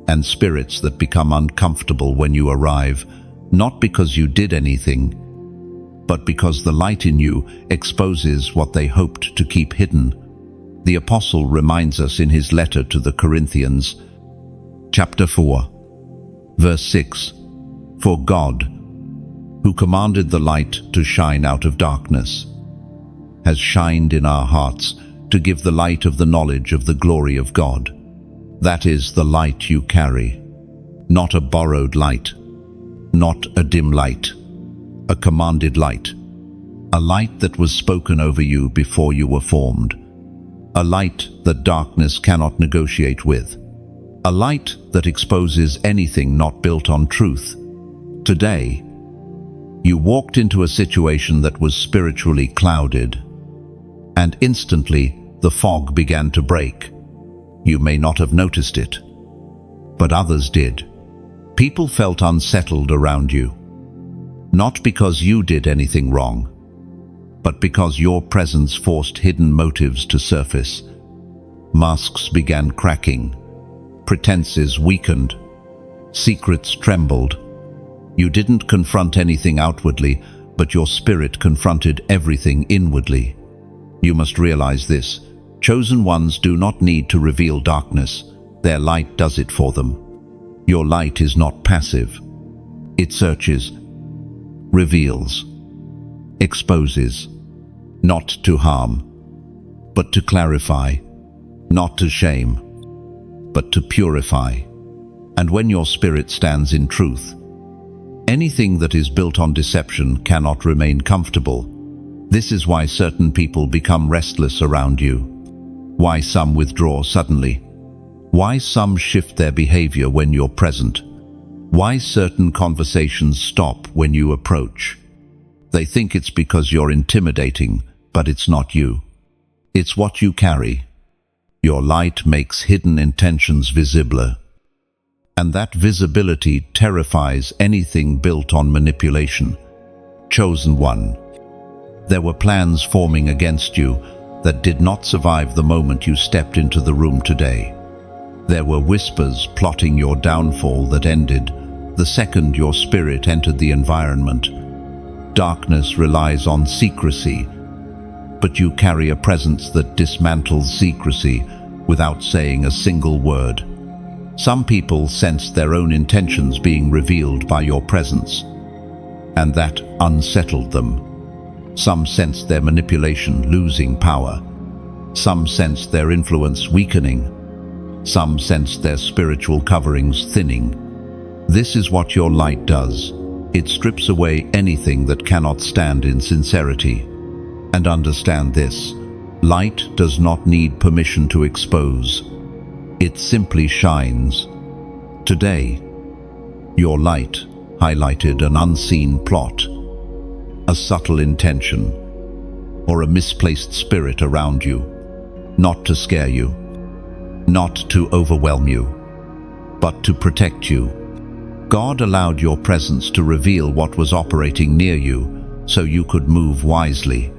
and spirits that become uncomfortable when you arrive, not because you did anything, but because the light in you exposes what they hoped to keep hidden. The Apostle reminds us in his letter to the Corinthians, chapter 4, verse 6, "For God, who commanded the light to shine out of darkness, has shined in our hearts to give the light of the knowledge of the glory of God." That is the light you carry, not a borrowed light, not a dim light, a commanded light, a light that was spoken over you before you were formed, a light that darkness cannot negotiate with, a light that exposes anything not built on truth. Today, you walked into a situation that was spiritually clouded, and instantly the fog began to break. You may not have noticed it, but others did. People felt unsettled around you, not because you did anything wrong, but because your presence forced hidden motives to surface. Masks began cracking, pretenses weakened, secrets trembled. You didn't confront anything outwardly, but your spirit confronted everything inwardly. You must realize this. Chosen ones do not need to reveal darkness. Their light does it for them. Your light is not passive. It searches, reveals, exposes, not to harm, but to clarify, not to shame, but to purify. And when your spirit stands in truth, anything that is built on deception cannot remain comfortable. This is why certain people become restless around you, why some withdraw suddenly, why some shift their behavior when you're present, why certain conversations stop when you approach. They think it's because you're intimidating, but it's not you. It's what you carry. Your light makes hidden intentions visible, and that visibility terrifies anything built on manipulation. Chosen one, there were plans forming against you that did not survive the moment you stepped into the room today. There were whispers plotting your downfall that ended the second your spirit entered the environment. Darkness relies on secrecy, but you carry a presence that dismantles secrecy without saying a single word. Some people sensed their own intentions being revealed by your presence, and that unsettled them. Some sensed their manipulation losing power. Some sensed their influence weakening. Some sensed their spiritual coverings thinning. This is what your light does. It strips away anything that cannot stand in sincerity. And understand this, light does not need permission to expose. It simply shines. Today, your light highlighted an unseen plot, a subtle intention, or a misplaced spirit around you, not to scare you, not to overwhelm you, but to protect you. God allowed your presence to reveal what was operating near you so you could move wisely,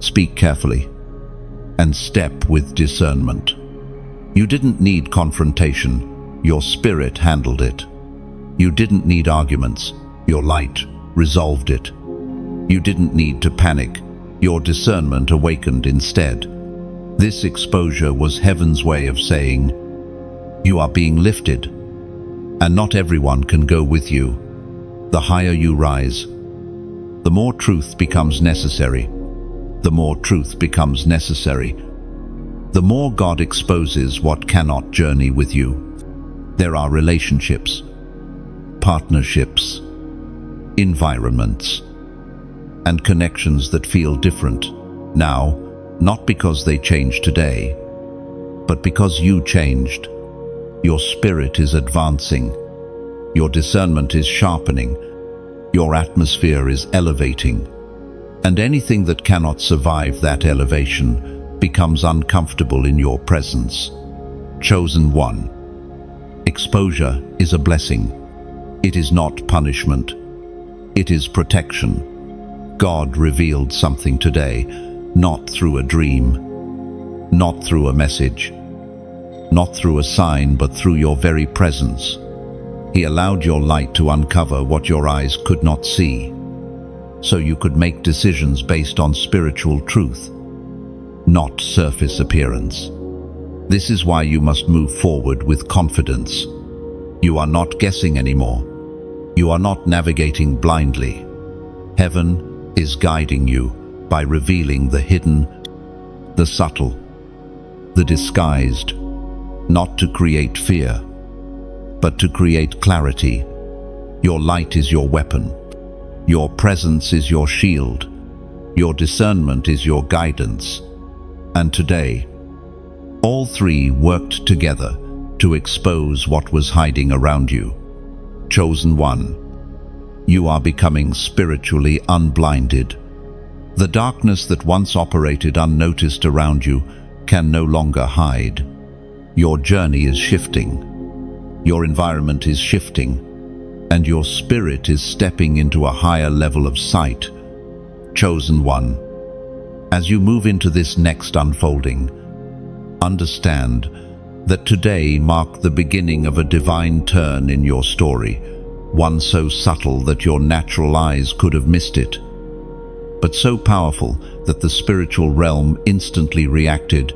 speak carefully, and step with discernment. You didn't need confrontation, your spirit handled it. You didn't need arguments, your light resolved it. You didn't need to panic, your discernment awakened instead. This exposure was heaven's way of saying, you are being lifted, and not everyone can go with you. The higher you rise, the more truth becomes necessary. The more truth becomes necessary, the more God exposes what cannot journey with you. There are relationships, partnerships, environments, and connections that feel different now, not because they changed today, but because you changed. Your spirit is advancing, your discernment is sharpening, your atmosphere is elevating, and anything that cannot survive that elevation becomes uncomfortable in your presence. Chosen one. Exposure is a blessing. It is not punishment. It is protection. God revealed something today, not through a dream, not through a message, not through a sign, but through your very presence. He allowed your light to uncover what your eyes could not see, so you could make decisions based on spiritual truth, not surface appearance. This is why you must move forward with confidence. You are not guessing anymore. You are not navigating blindly. Heaven is guiding you by revealing the hidden, the subtle, the disguised, not to create fear, but to create clarity. Your light is your weapon. Your presence is your shield. Your discernment is your guidance. And today, all three worked together to expose what was hiding around you. Chosen one. You are becoming spiritually unblinded. The darkness that once operated unnoticed around you can no longer hide. Your journey is shifting. Your environment is shifting. And your spirit is stepping into a higher level of sight. Chosen one. As you move into this next unfolding, understand that today marked the beginning of a divine turn in your story, one so subtle that your natural eyes could have missed it, but so powerful that the spiritual realm instantly reacted.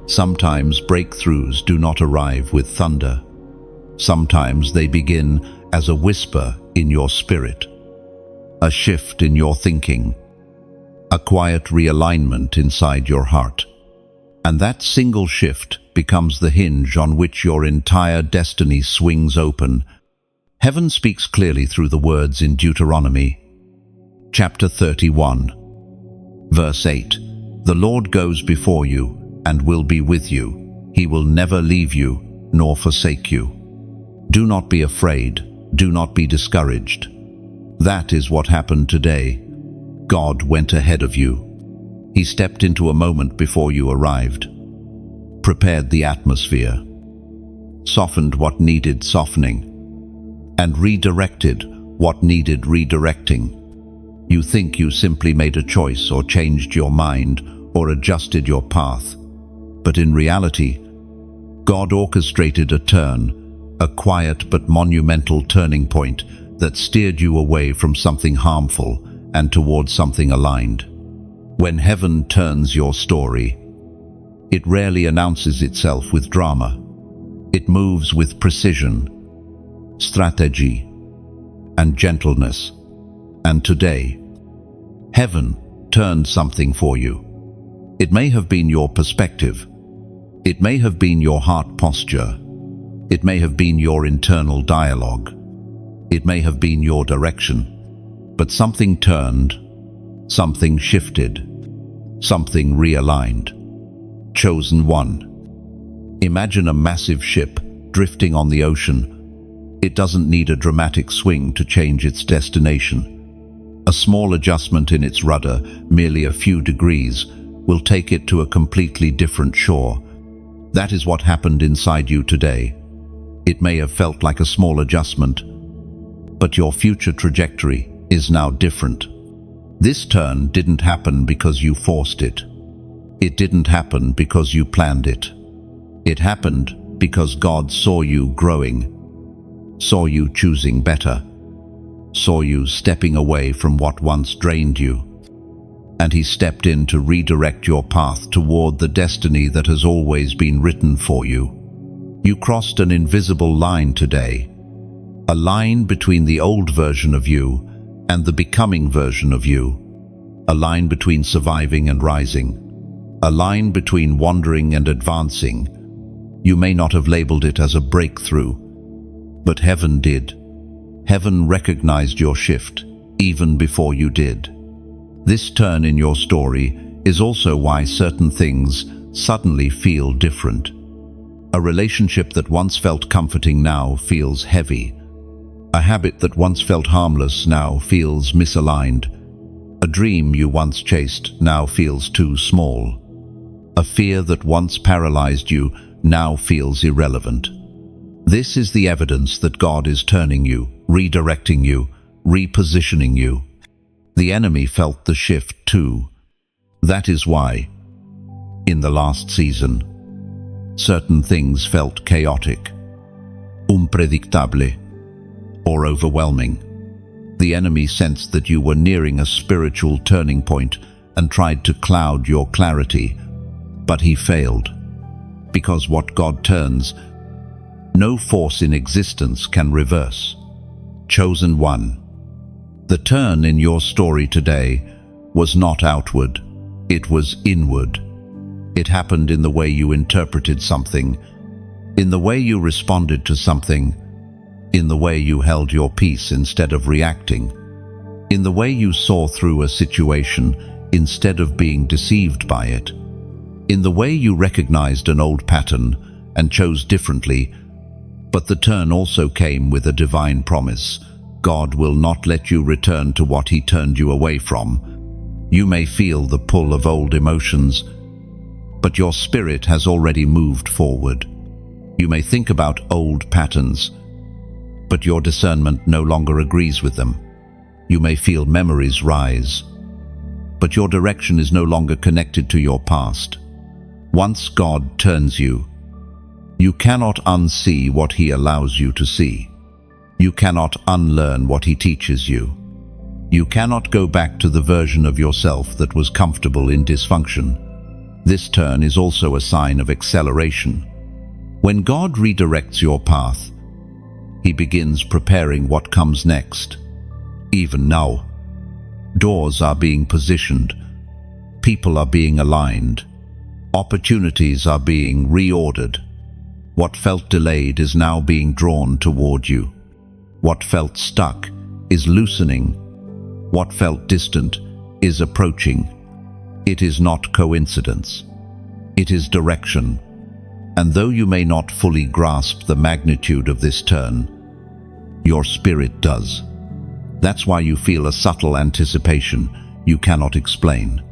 Sometimes breakthroughs do not arrive with thunder. Sometimes they begin as a whisper in your spirit, a shift in your thinking, a quiet realignment inside your heart. And that single shift becomes the hinge on which your entire destiny swings open. Heaven speaks clearly through the words in Deuteronomy, chapter 31, verse 8. The Lord goes before you and will be with you. He will never leave you nor forsake you. Do not be afraid. Do not be discouraged. That is what happened today. God went ahead of you. He stepped into a moment before you arrived, prepared the atmosphere, softened what needed softening, and redirected what needed redirecting. You think you simply made a choice or changed your mind or adjusted your path, but in reality, God orchestrated a turn, a quiet but monumental turning point that steered you away from something harmful and towards something aligned. When heaven turns your story, it rarely announces itself with drama. It moves with precision, strategy, and gentleness. And today, heaven turned something for you. It may have been your perspective. It may have been your heart posture. It may have been your internal dialogue. It may have been your direction. But something turned, something shifted, something realigned. Chosen one. Imagine a massive ship drifting on the ocean. It doesn't need a dramatic swing to change its destination. A small adjustment in its rudder, merely a few degrees, will take it to a completely different shore. That is what happened inside you today. It may have felt like a small adjustment, but your future trajectory is now different. This turn didn't happen because you forced it. It didn't happen because you planned it. It happened because God saw you growing, saw you choosing better, saw you stepping away from what once drained you, and He stepped in to redirect your path toward the destiny that has always been written for you. You crossed an invisible line today, a line between the old version of you and the becoming version of you, a line between surviving and rising. a line between wandering and advancing. You may not have labeled it as a breakthrough, but heaven did. Heaven recognized your shift, even before you did. This turn in your story is also why certain things suddenly feel different. A relationship that once felt comforting now feels heavy. A habit that once felt harmless now feels misaligned. A dream you once chased now feels too small. A fear that once paralyzed you now feels irrelevant. This is the evidence that God is turning you, redirecting you, repositioning you. The enemy felt the shift too. That is why, in the last season, certain things felt chaotic, unpredictable, or overwhelming. The enemy sensed that you were nearing a spiritual turning point and tried to cloud your clarity, but he failed. Because what God turns, no force in existence can reverse. Chosen one. The turn in your story today was not outward, it was inward. It happened in the way you interpreted something, in the way you responded to something, in the way you held your peace instead of reacting, in the way you saw through a situation instead of being deceived by it, in the way you recognized an old pattern and chose differently. But the turn also came with a divine promise. God will not let you return to what he turned you away from. You may feel the pull of old emotions, but your spirit has already moved forward. You may think about old patterns, but your discernment no longer agrees with them. You may feel memories rise, but your direction is no longer connected to your past. Once God turns you, you cannot unsee what he allows you to see. You cannot unlearn what he teaches you. You cannot go back to the version of yourself that was comfortable in dysfunction. This turn is also a sign of acceleration. When God redirects your path, he begins preparing what comes next. Even now, doors are being positioned, people are being aligned, opportunities are being reordered. What felt delayed is now being drawn toward you. What felt stuck is loosening. What felt distant is approaching. It is not coincidence. It is direction. And though you may not fully grasp the magnitude of this turn, your spirit does. That's why you feel a subtle anticipation you cannot explain.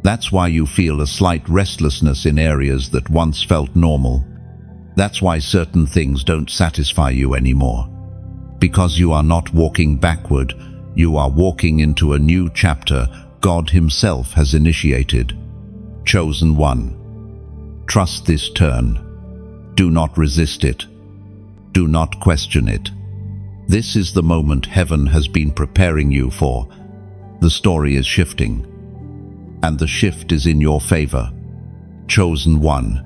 That's why you feel a slight restlessness in areas that once felt normal. That's why certain things don't satisfy you anymore. Because you are not walking backward, you are walking into a new chapter God himself has initiated. Chosen one. Trust this turn. Do not resist it. Do not question it. This is the moment heaven has been preparing you for. The story is shifting, and the shift is in your favor. Chosen one.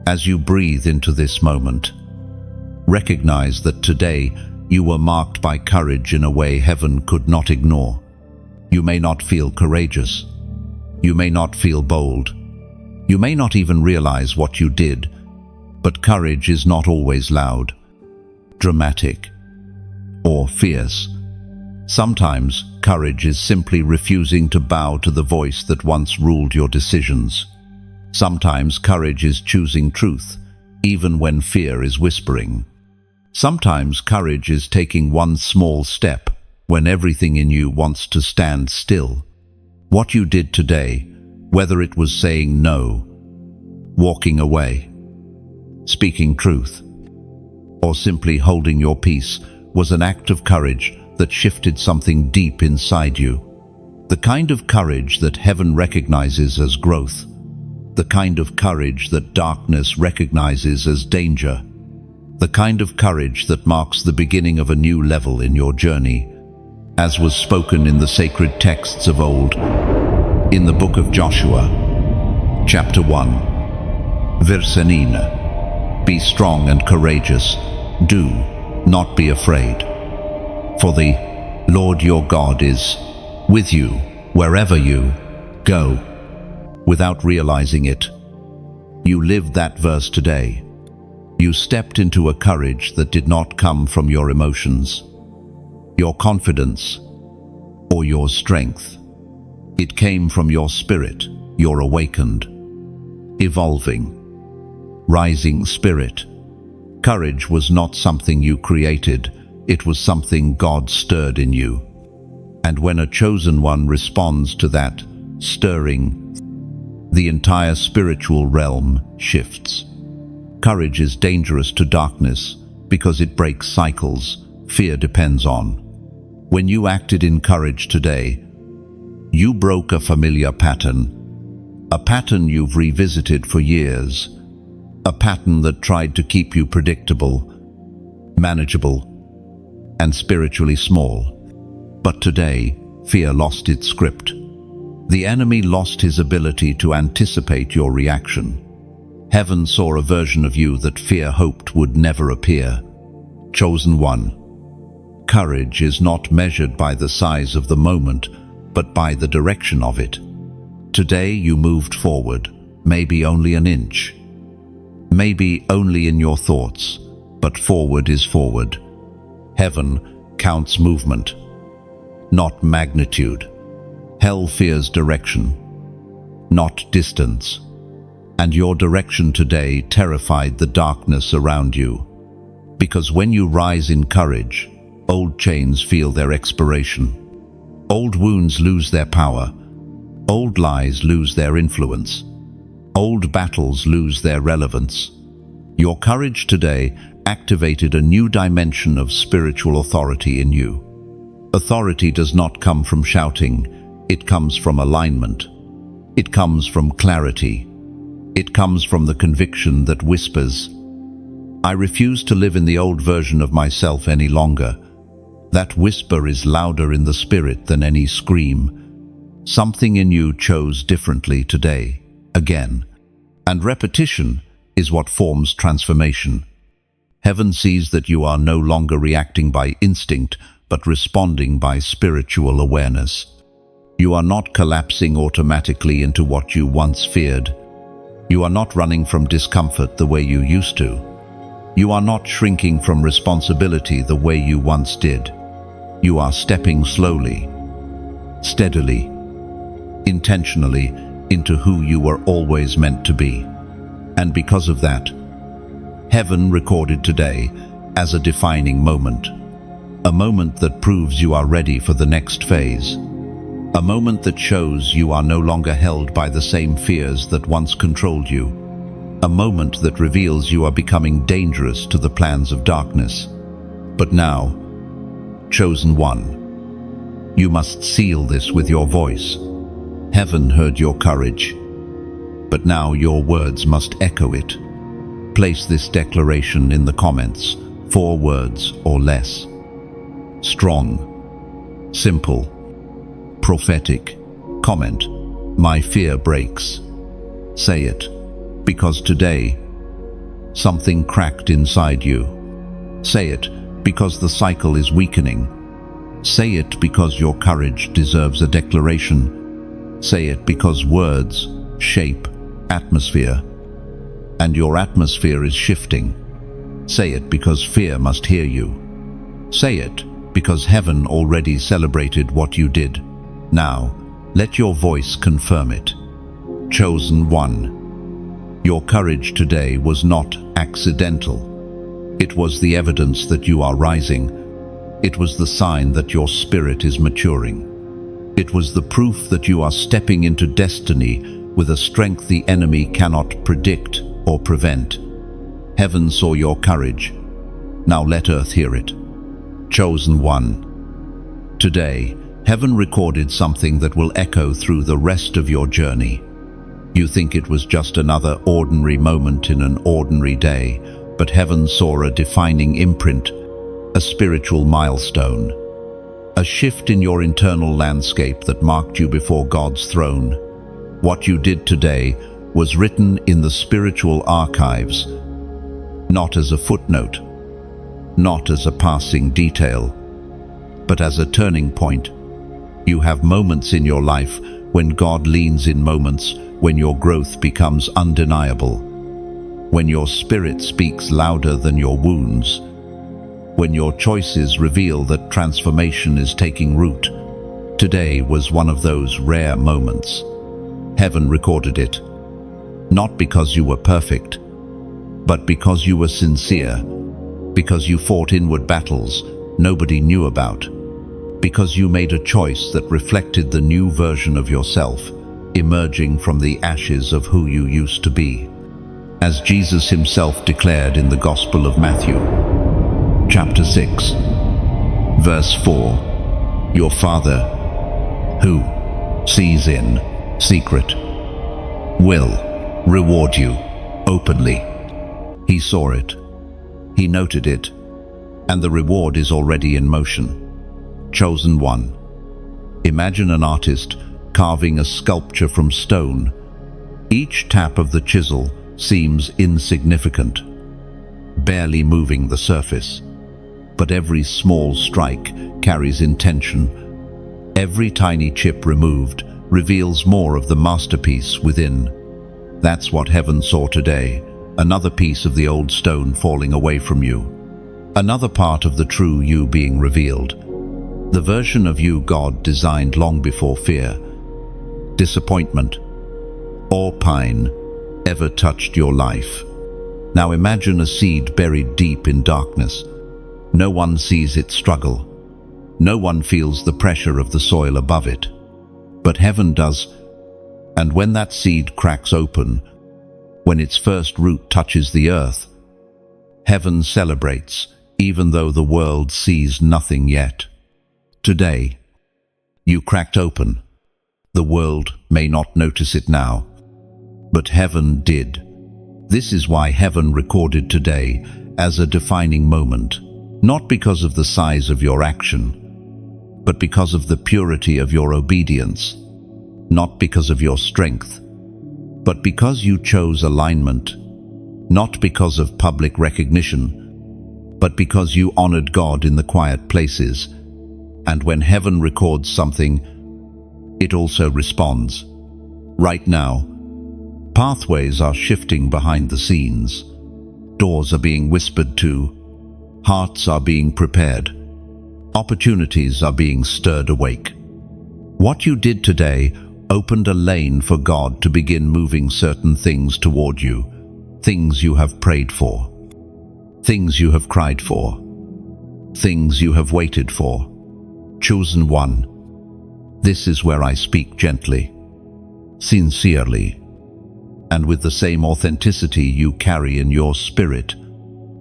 As you breathe into this moment, recognize that today you were marked by courage in a way heaven could not ignore. You may not feel courageous. You may not feel bold. You may not even realize what you did, but courage is not always loud, dramatic, or fierce. Sometimes courage is simply refusing to bow to the voice that once ruled your decisions. Sometimes courage is choosing truth, even when fear is whispering. Sometimes courage is taking one small step when everything in you wants to stand still. What you did today, whether it was saying no, walking away, speaking truth, or simply holding your peace, was an act of courage that shifted something deep inside you. The kind of courage that heaven recognizes as growth. The kind of courage that darkness recognizes as danger. The kind of courage that marks the beginning of a new level in your journey, as was spoken in the sacred texts of old. In the book of Joshua, chapter 1, verse 9, be strong and courageous, do not be afraid. For the Lord your God is with you wherever you go. without realizing it. You lived that verse today. You stepped into a courage that did not come from your emotions, your confidence, or your strength. It came from your spirit, your awakened, evolving, rising spirit. Courage was not something you created, it was something God stirred in you. And when a chosen one responds to that stirring, the entire spiritual realm shifts. Courage is dangerous to darkness because it breaks cycles fear depends on. When you acted in courage today, you broke a familiar pattern, a pattern you've revisited for years, a pattern that tried to keep you predictable, manageable, and spiritually small. But today, fear lost its script. The enemy lost his ability to anticipate your reaction. Heaven saw a version of you that fear hoped would never appear. Chosen one. Courage is not measured by the size of the moment, but by the direction of it. Today you moved forward, maybe only an inch. Maybe only in your thoughts, but forward is forward. Heaven counts movement, not magnitude. Hell fears direction, not distance. And your direction today terrified the darkness around you. Because when you rise in courage, old chains feel their expiration. Old wounds lose their power. Old lies lose their influence. Old battles lose their relevance. Your courage today activated a new dimension of spiritual authority in you. Authority does not come from shouting, it comes from alignment. It comes from clarity. It comes from the conviction that whispers, I refuse to live in the old version of myself any longer. That whisper is louder in the spirit than any scream. Something in you chose differently today, again. And repetition is what forms transformation. Heaven sees that you are no longer reacting by instinct, but responding by spiritual awareness. You are not collapsing automatically into what you once feared. You are not running from discomfort the way you used to. You are not shrinking from responsibility the way you once did. You are stepping slowly, steadily, intentionally into who you were always meant to be. And because of that, heaven recorded today as a defining moment. A moment that proves you are ready for the next phase. A moment that shows you are no longer held by the same fears that once controlled you. A moment that reveals you are becoming dangerous to the plans of darkness. But now, chosen one, you must seal this with your voice. Heaven heard your courage, but now your words must echo it. Place this declaration in the comments, 4 words or less. Strong, simple, prophetic. Comment, my fear breaks. Say it, because today, something cracked inside you. Say it, because the cycle is weakening. Say it because your courage deserves a declaration. Say it because words shape atmosphere, and your atmosphere is shifting. Say it because fear must hear you. Say it because heaven already celebrated what you did. Now, let your voice confirm it. Chosen one, your courage today was not accidental. It was the evidence that you are rising. It was the sign that your spirit is maturing. It was the proof that you are stepping into destiny with a strength the enemy cannot predict or prevent. Heaven saw your courage. Now let earth hear it. Chosen one. Today, heaven recorded something that will echo through the rest of your journey. You think it was just another ordinary moment in an ordinary day, but heaven saw a defining imprint, a spiritual milestone, a shift in your internal landscape that marked you before God's throne. What you did today was written in the spiritual archives, not as a footnote, not as a passing detail, but as a turning point. You have moments in your life when God leans in, moments when your growth becomes undeniable, when your spirit speaks louder than your wounds, when your choices reveal that transformation is taking root. Today was one of those rare moments. Heaven recorded it, not because you were perfect, but because you were sincere, because you fought inward battles nobody knew about, because you made a choice that reflected the new version of yourself, emerging from the ashes of who you used to be. As Jesus himself declared in the Gospel of Matthew, chapter 6, verse 4, your Father, who sees in secret, will reward you openly. He saw it, he noted it, and the reward is already in motion. Chosen one. Imagine an artist carving a sculpture from stone. Each tap of the chisel seems insignificant, barely moving the surface. But every small strike carries intention. Every tiny chip removed reveals more of the masterpiece within. That's what heaven saw today. Another piece of the old stone falling away from you. Another part of the true you being revealed. The version of you God designed long before fear, disappointment, or pine ever touched your life. Now imagine a seed buried deep in darkness. No one sees it struggle. No one feels the pressure of the soil above it. But heaven does, and when that seed cracks open, when its first root touches the earth, heaven celebrates, even though the world sees nothing yet. Today, you cracked open. The world may not notice it now, but heaven did. This is why heaven recorded today as a defining moment, not because of the size of your action, but because of the purity of your obedience, not because of your strength, but because you chose alignment, not because of public recognition, but because you honored God in the quiet places. And when heaven records something, it also responds. Right now, pathways are shifting behind the scenes. Doors are being whispered to. Hearts are being prepared. Opportunities are being stirred awake. What you did today opened a lane for God to begin moving certain things toward you, things you have prayed for, things you have cried for, things you have waited for. Chosen one. This is where I speak gently, sincerely, and with the same authenticity you carry in your spirit.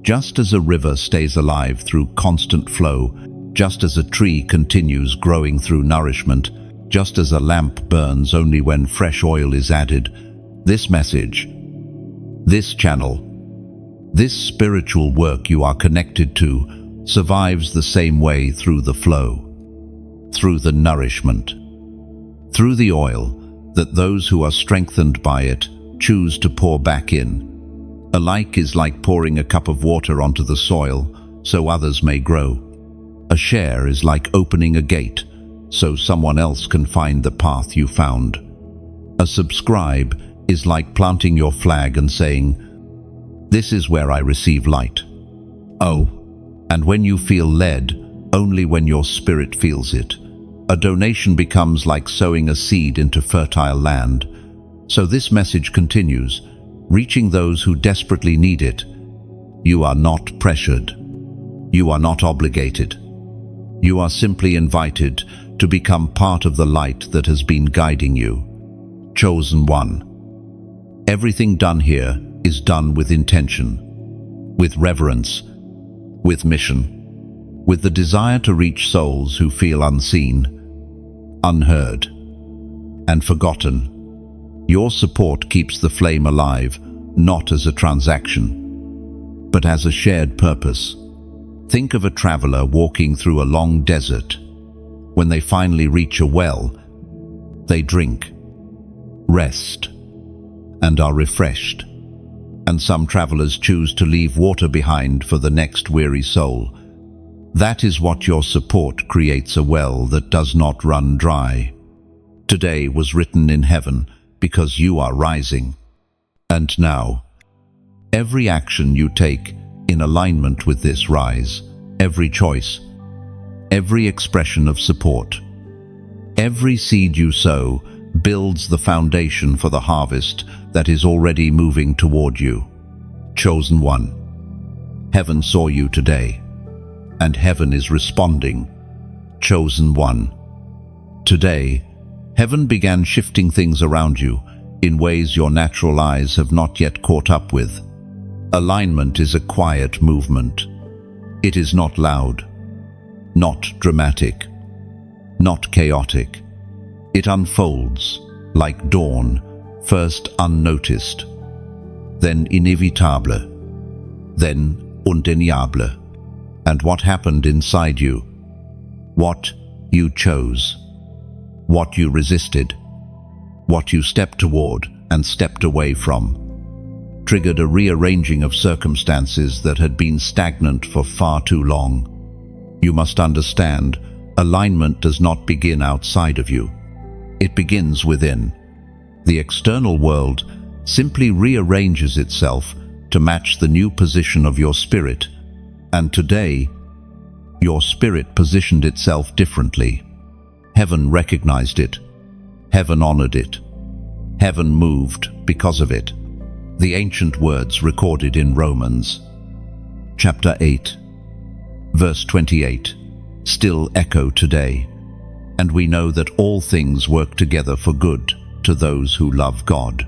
Just as a river stays alive through constant flow, just as a tree continues growing through nourishment, just as a lamp burns only when fresh oil is added, this message, this channel, this spiritual work you are connected to survives the same way through the flow, through the nourishment, through the oil that those who are strengthened by it choose to pour back in. A like is like pouring a cup of water onto the soil so others may grow. A share is like opening a gate so someone else can find the path you found. A subscribe is like planting your flag and saying, "This is where I receive light." Oh, and when you feel led, only when your spirit feels it, a donation becomes like sowing a seed into fertile land. So this message continues, reaching those who desperately need it. You are not pressured. You are not obligated. You are simply invited to become part of the light that has been guiding you. Chosen one. Everything done here is done with intention, with reverence, with mission, with the desire to reach souls who feel unseen, unheard, and forgotten. Your support keeps the flame alive, not as a transaction, but as a shared purpose. Think of a traveler walking through a long desert. When they finally reach a well, they drink, rest, and are refreshed. And some travelers choose to leave water behind for the next weary soul. That is what your support creates, a well that does not run dry. Today was written in heaven, because you are rising. And now, every action you take in alignment with this rise, every choice, every expression of support, every seed you sow builds the foundation for the harvest that is already moving toward you. Chosen one, heaven saw you today, and heaven is responding. Chosen one, today, heaven began shifting things around you in ways your natural eyes have not yet caught up with. Alignment is a quiet movement. It is not loud, not dramatic, not chaotic. It unfolds like dawn, first unnoticed, then inévitable, then undeniable. And what happened inside you? What you chose, what you resisted, what you stepped toward and stepped away from, triggered a rearranging of circumstances that had been stagnant for far too long. You must understand, alignment does not begin outside of you. It begins within. The external world simply rearranges itself to match the new position of your spirit, and today, your spirit positioned itself differently. Heaven recognized it. Heaven honored it. Heaven moved because of it. The ancient words recorded in Romans, chapter 8, verse 28, still echo today. And we know that all things work together for good to those who love God,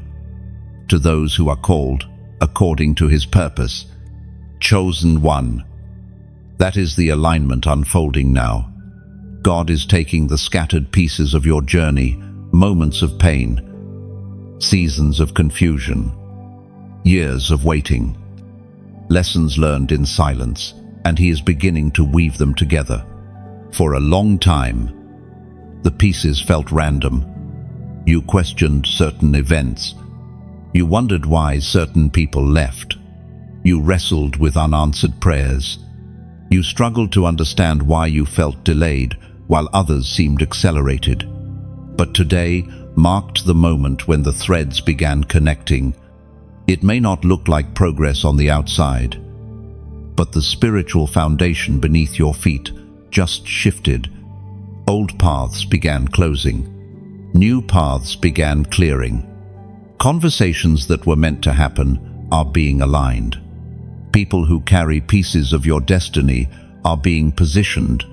to those who are called according to His purpose. Chosen one. That is the alignment unfolding now. God is taking the scattered pieces of your journey, moments of pain, seasons of confusion, years of waiting, lessons learned in silence, and He is beginning to weave them together. For a long time, the pieces felt random. You questioned certain events. You wondered why certain people left. You wrestled with unanswered prayers. You struggled to understand why you felt delayed while others seemed accelerated. But today marked the moment when the threads began connecting. It may not look like progress on the outside, but the spiritual foundation beneath your feet just shifted. Old paths began closing. New paths began clearing. Conversations that were meant to happen are being aligned. People who carry pieces of your destiny are being positioned.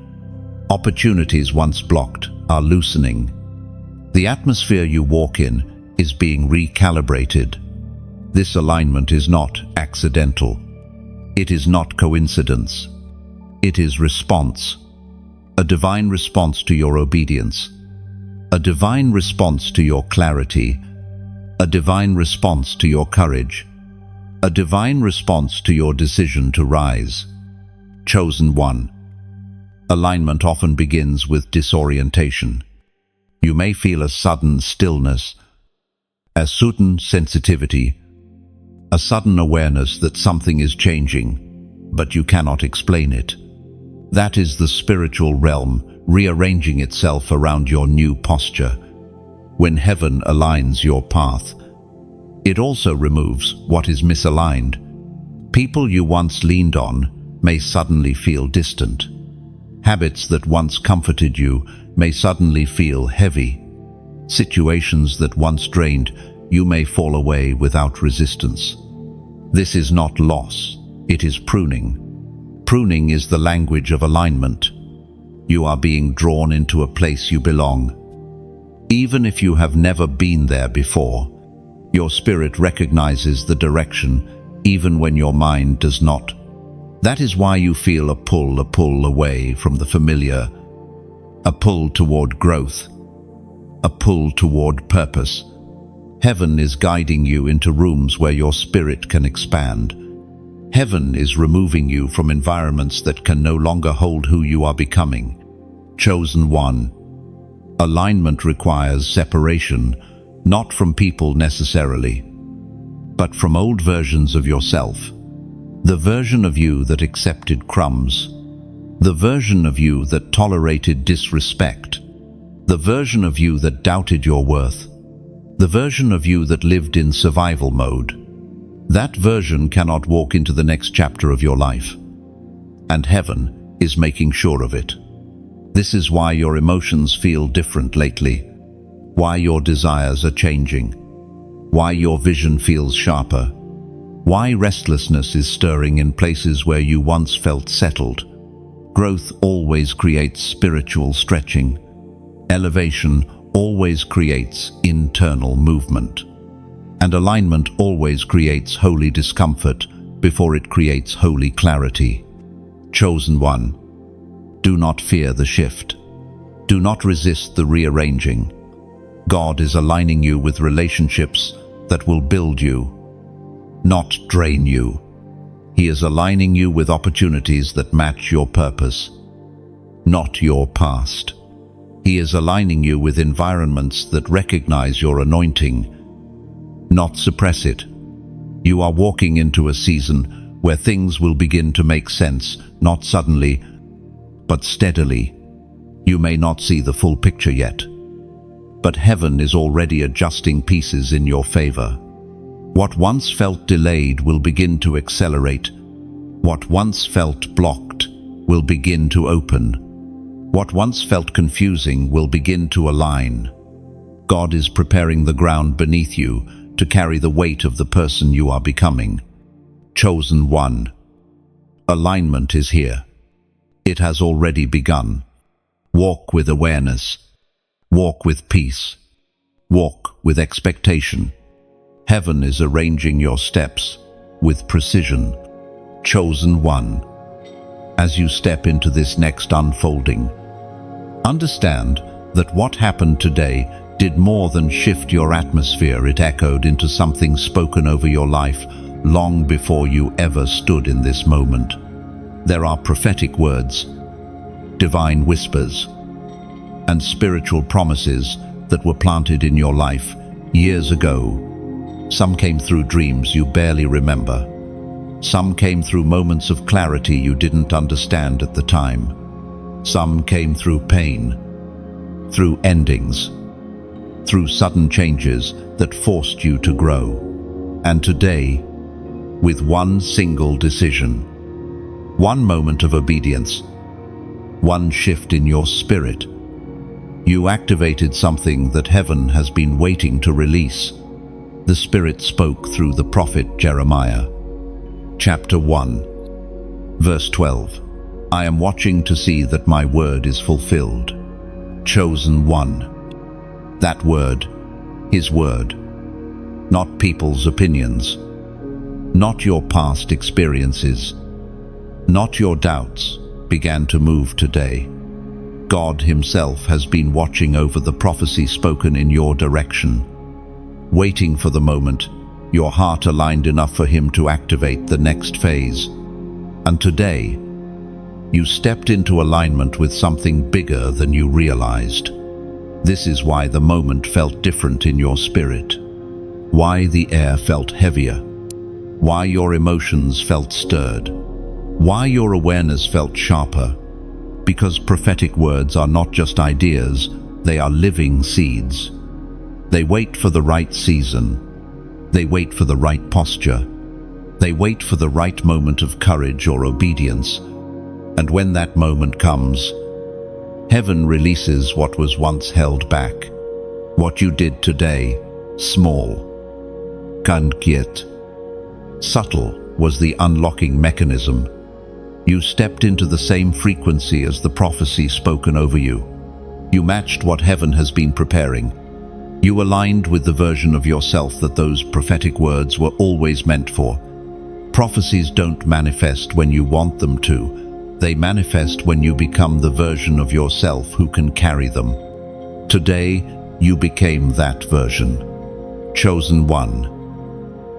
Opportunities once blocked are loosening. The atmosphere you walk in is being recalibrated. This alignment is not accidental. It is not coincidence. It is response. A divine response to your obedience. A divine response to your clarity. A divine response to your courage. A divine response to your decision to rise. Chosen one. Alignment often begins with disorientation. You may feel a sudden stillness, a sudden sensitivity, a sudden awareness that something is changing, but you cannot explain it. That is the spiritual realm rearranging itself around your new posture. When heaven aligns your path, it also removes what is misaligned. People you once leaned on may suddenly feel distant. Habits that once comforted you may suddenly feel heavy. Situations that once drained you may fall away without resistance. This is not loss, it is pruning. Pruning is the language of alignment. You are being drawn into a place you belong. Even if you have never been there before, your spirit recognizes the direction even when your mind does not. That is why you feel a pull away from the familiar, a pull toward growth, a pull toward purpose. Heaven is guiding you into rooms where your spirit can expand. Heaven is removing you from environments that can no longer hold who you are becoming. Chosen one. Alignment requires separation, not from people necessarily, but from old versions of yourself. The version of you that accepted crumbs, the version of you that tolerated disrespect, the version of you that doubted your worth. The version of you that lived in survival mode. That version cannot walk into the next chapter of your life. And heaven is making sure of it. This is why your emotions feel different lately, why your desires are changing, why your vision feels sharper, why restlessness is stirring in places where you once felt settled. Growth always creates spiritual stretching. Elevation always creates internal movement. And alignment always creates holy discomfort before it creates holy clarity. Chosen one, do not fear the shift. Do not resist the rearranging. God is aligning you with relationships that will build you, not drain you. He is aligning you with opportunities that match your purpose, not your past. He is aligning you with environments that recognize your anointing, not suppress it. You are walking into a season where things will begin to make sense, not suddenly, but steadily. You may not see the full picture yet, but heaven is already adjusting pieces in your favor. What once felt delayed will begin to accelerate. What once felt blocked will begin to open. What once felt confusing will begin to align. God is preparing the ground beneath you to carry the weight of the person you are becoming. Chosen one. Alignment is here. It has already begun. Walk with awareness. Walk with peace. Walk with expectation. Heaven is arranging your steps with precision. Chosen one. As you step into this next unfolding, understand that what happened today did more than shift your atmosphere. It echoed into something spoken over your life long before you ever stood in this moment. There are prophetic words, divine whispers, and spiritual promises that were planted in your life years ago. Some came through dreams you barely remember. Some came through moments of clarity you didn't understand at the time. Some came through pain, through endings, through sudden changes that forced you to grow. And today, with one single decision, one moment of obedience, one shift in your spirit, you activated something that heaven has been waiting to release. The Spirit spoke through the prophet Jeremiah. Chapter 1, verse 12. I am watching to see that my word is fulfilled. Chosen one. That word, his word. Not people's opinions. Not your past experiences. Not your doubts began to move today. God himself has been watching over the prophecy spoken in your direction, waiting for the moment your heart aligned enough for him to activate the next phase. And today, you stepped into alignment with something bigger than you realized. This is why the moment felt different in your spirit, why the air felt heavier, why your emotions felt stirred, why your awareness felt sharper. Because prophetic words are not just ideas, they are living seeds. They wait for the right season. They wait for the right posture. They wait for the right moment of courage or obedience. And when that moment comes, heaven releases what was once held back. What you did today, small, kankiet, subtle, was the unlocking mechanism. You stepped into the same frequency as the prophecy spoken over you. You matched what heaven has been preparing. You aligned with the version of yourself that those prophetic words were always meant for. Prophecies don't manifest when you want them to. They manifest when you become the version of yourself who can carry them. Today, you became that version. Chosen one.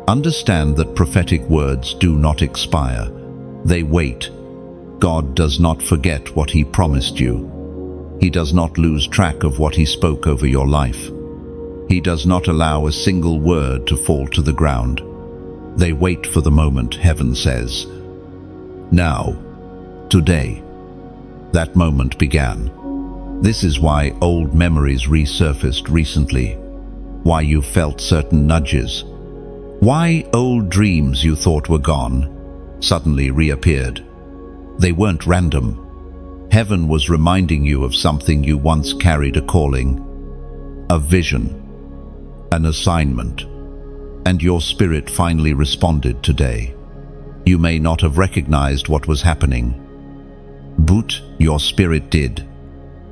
Understand that prophetic words do not expire. They wait. God does not forget what he promised you. He does not lose track of what he spoke over your life. He does not allow a single word to fall to the ground. They wait for the moment, heaven says. Now, today, that moment began. This is why old memories resurfaced recently. why you felt certain nudges, why old dreams you thought were gone suddenly reappeared. They weren't random. Heaven was reminding you of something you once carried, a calling, a vision, an assignment, and your spirit finally responded today. You may not have recognized what was happening, but your spirit did.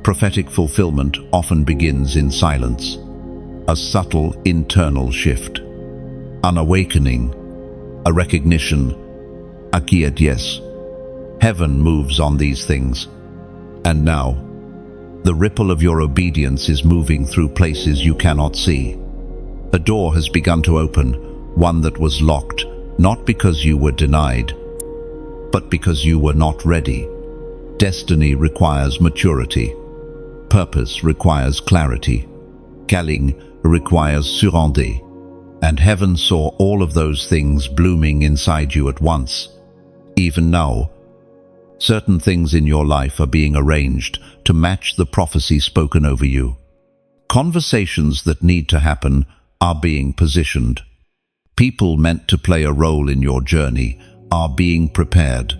Prophetic fulfillment often begins in silence, a subtle internal shift, an awakening, a recognition, a yes. Heaven moves on these things. And now, the ripple of your obedience is moving through places you cannot see. A door has begun to open, one that was locked, not because you were denied, but because you were not ready. Destiny requires maturity. Purpose requires clarity. Calling requires surrender. And heaven saw all of those things blooming inside you at once. Even now, certain things in your life are being arranged to match the prophecy spoken over you. Conversations that need to happen are being positioned. People meant to play a role in your journey are being prepared.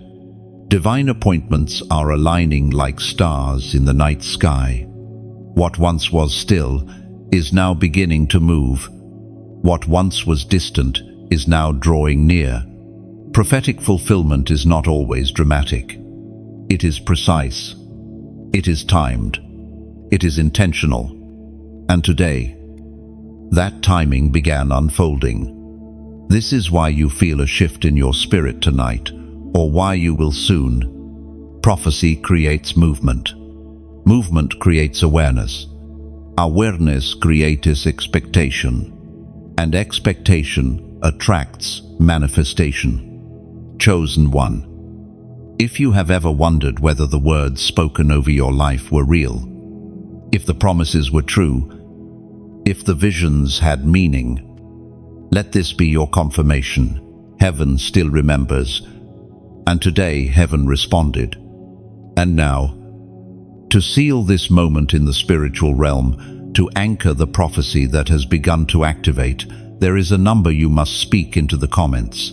Divine appointments are aligning like stars in the night sky. What once was still is now beginning to move. What once was distant is now drawing near. Prophetic fulfillment is not always dramatic. It is precise. It is timed. It is intentional. And today, that timing began unfolding. This is why you feel a shift in your spirit tonight, or why you will soon. Prophecy creates movement. Movement creates awareness. Awareness creates expectation. And expectation attracts manifestation. Chosen one. If you have ever wondered whether the words spoken over your life were real, if the promises were true, if the visions had meaning, let this be your confirmation. Heaven still remembers, and today heaven responded. And now, to seal this moment in the spiritual realm, to anchor the prophecy that has begun to activate, there is a number you must speak into the comments.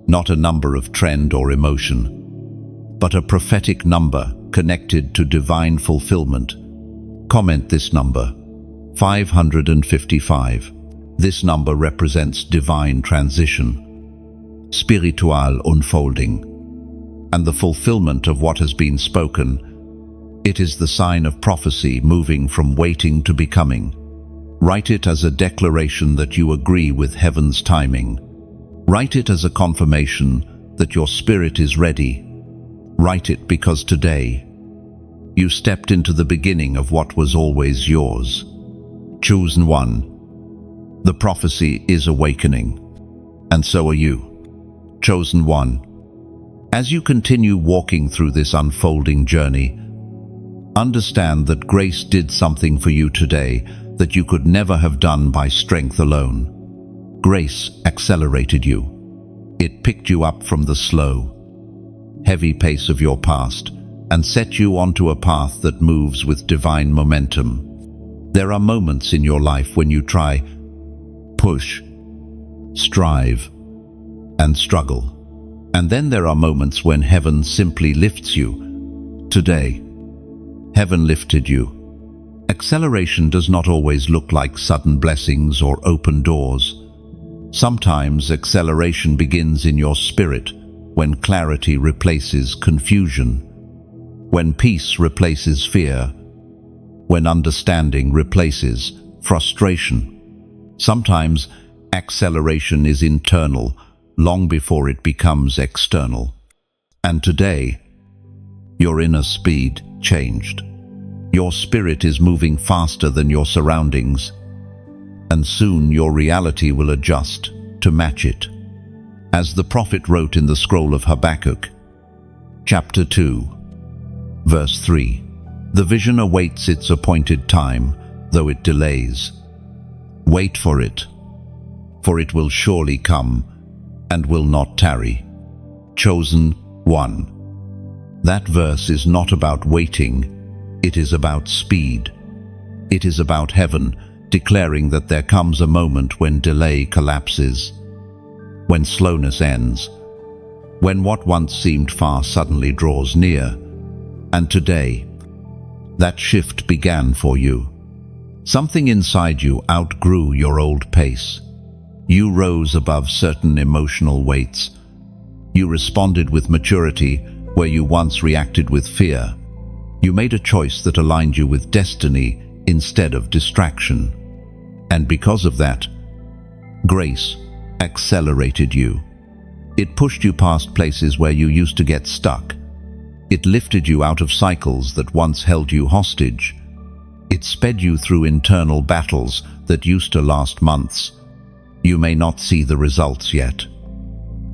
Not a number of trend or emotion, but a prophetic number connected to divine fulfillment. Comment this number, 555. This number represents divine transition, spiritual unfolding, and the fulfillment of what has been spoken. It is the sign of prophecy moving from waiting to becoming. Write it as a declaration that you agree with heaven's timing. Write it as a confirmation that your spirit is ready. Write it because today, you stepped into the beginning of what was always yours. Chosen one. The prophecy is awakening, and so are you. Chosen one. As you continue walking through this unfolding journey, understand that grace did something for you today that you could never have done by strength alone. Grace accelerated you. It picked you up from the slow, heavy pace of your past and set you onto a path that moves with divine momentum. There are moments in your life when you try, push, strive, and struggle. And then there are moments when heaven simply lifts you. Today, heaven lifted you. Acceleration does not always look like sudden blessings or open doors. Sometimes acceleration begins in your spirit when clarity replaces confusion, when peace replaces fear, when understanding replaces frustration. Sometimes acceleration is internal, long before it becomes external. And today, your inner speed changed. Your spirit is moving faster than your surroundings, and soon your reality will adjust to match it. As the prophet wrote in the scroll of Habakkuk, chapter 2, verse 3, the vision awaits its appointed time, though it delays. Wait for it will surely come and will not tarry. Chosen one. That verse is not about waiting, it is about speed. It is about heaven declaring that there comes a moment when delay collapses, when slowness ends, when what once seemed far suddenly draws near. And today, that shift began for you. Something inside you outgrew your old pace. You rose above certain emotional weights. You responded with maturity where you once reacted with fear. You made a choice that aligned you with destiny instead of distraction. And because of that, grace accelerated you. It pushed you past places where you used to get stuck. It lifted you out of cycles that once held you hostage. It sped you through internal battles that used to last months. You may not see the results yet,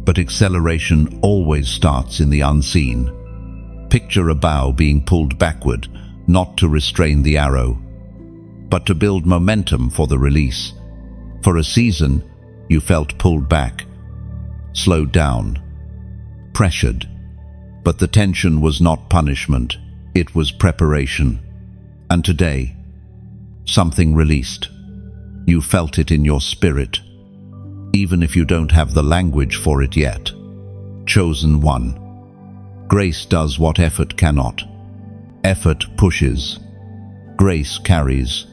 but acceleration always starts in the unseen. Picture a bow being pulled backward, not to restrain the arrow, but to build momentum for the release. For a season, you felt pulled back, slowed down, pressured. But the tension was not punishment, it was preparation. And today, something released. You felt it in your spirit, even if you don't have the language for it yet. Chosen one. Grace does what effort cannot. Effort pushes. Grace carries.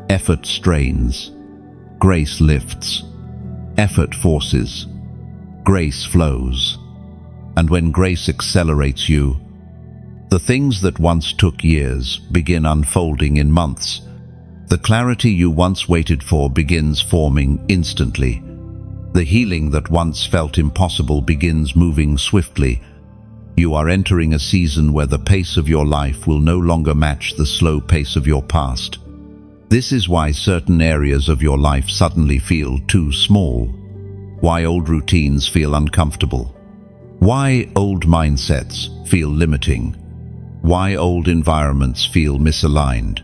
Effort strains. Grace lifts. Effort forces. Grace flows. And when grace accelerates you, the things that once took years begin unfolding in months. The clarity you once waited for begins forming instantly. The healing that once felt impossible begins moving swiftly. You are entering a season where the pace of your life will no longer match the slow pace of your past. This is why certain areas of your life suddenly feel too small, why old routines feel uncomfortable, why old mindsets feel limiting, why old environments feel misaligned.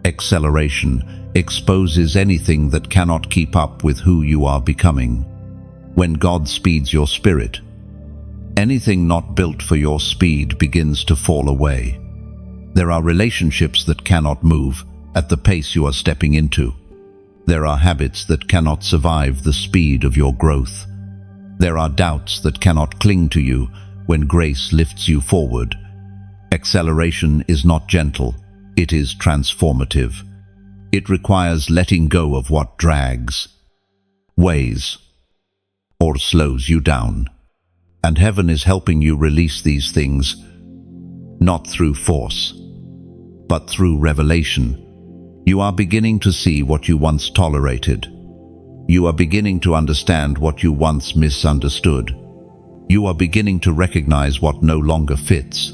Acceleration exposes anything that cannot keep up with who you are becoming. When God speeds your spirit, anything not built for your speed begins to fall away. There are relationships that cannot move at the pace you are stepping into. There are habits that cannot survive the speed of your growth. There are doubts that cannot cling to you when grace lifts you forward. Acceleration is not gentle, it is transformative. It requires letting go of what drags, weighs, or slows you down. And heaven is helping you release these things, not through force, but through revelation. You are beginning to see what you once tolerated. You are beginning to understand what you once misunderstood. You are beginning to recognize what no longer fits.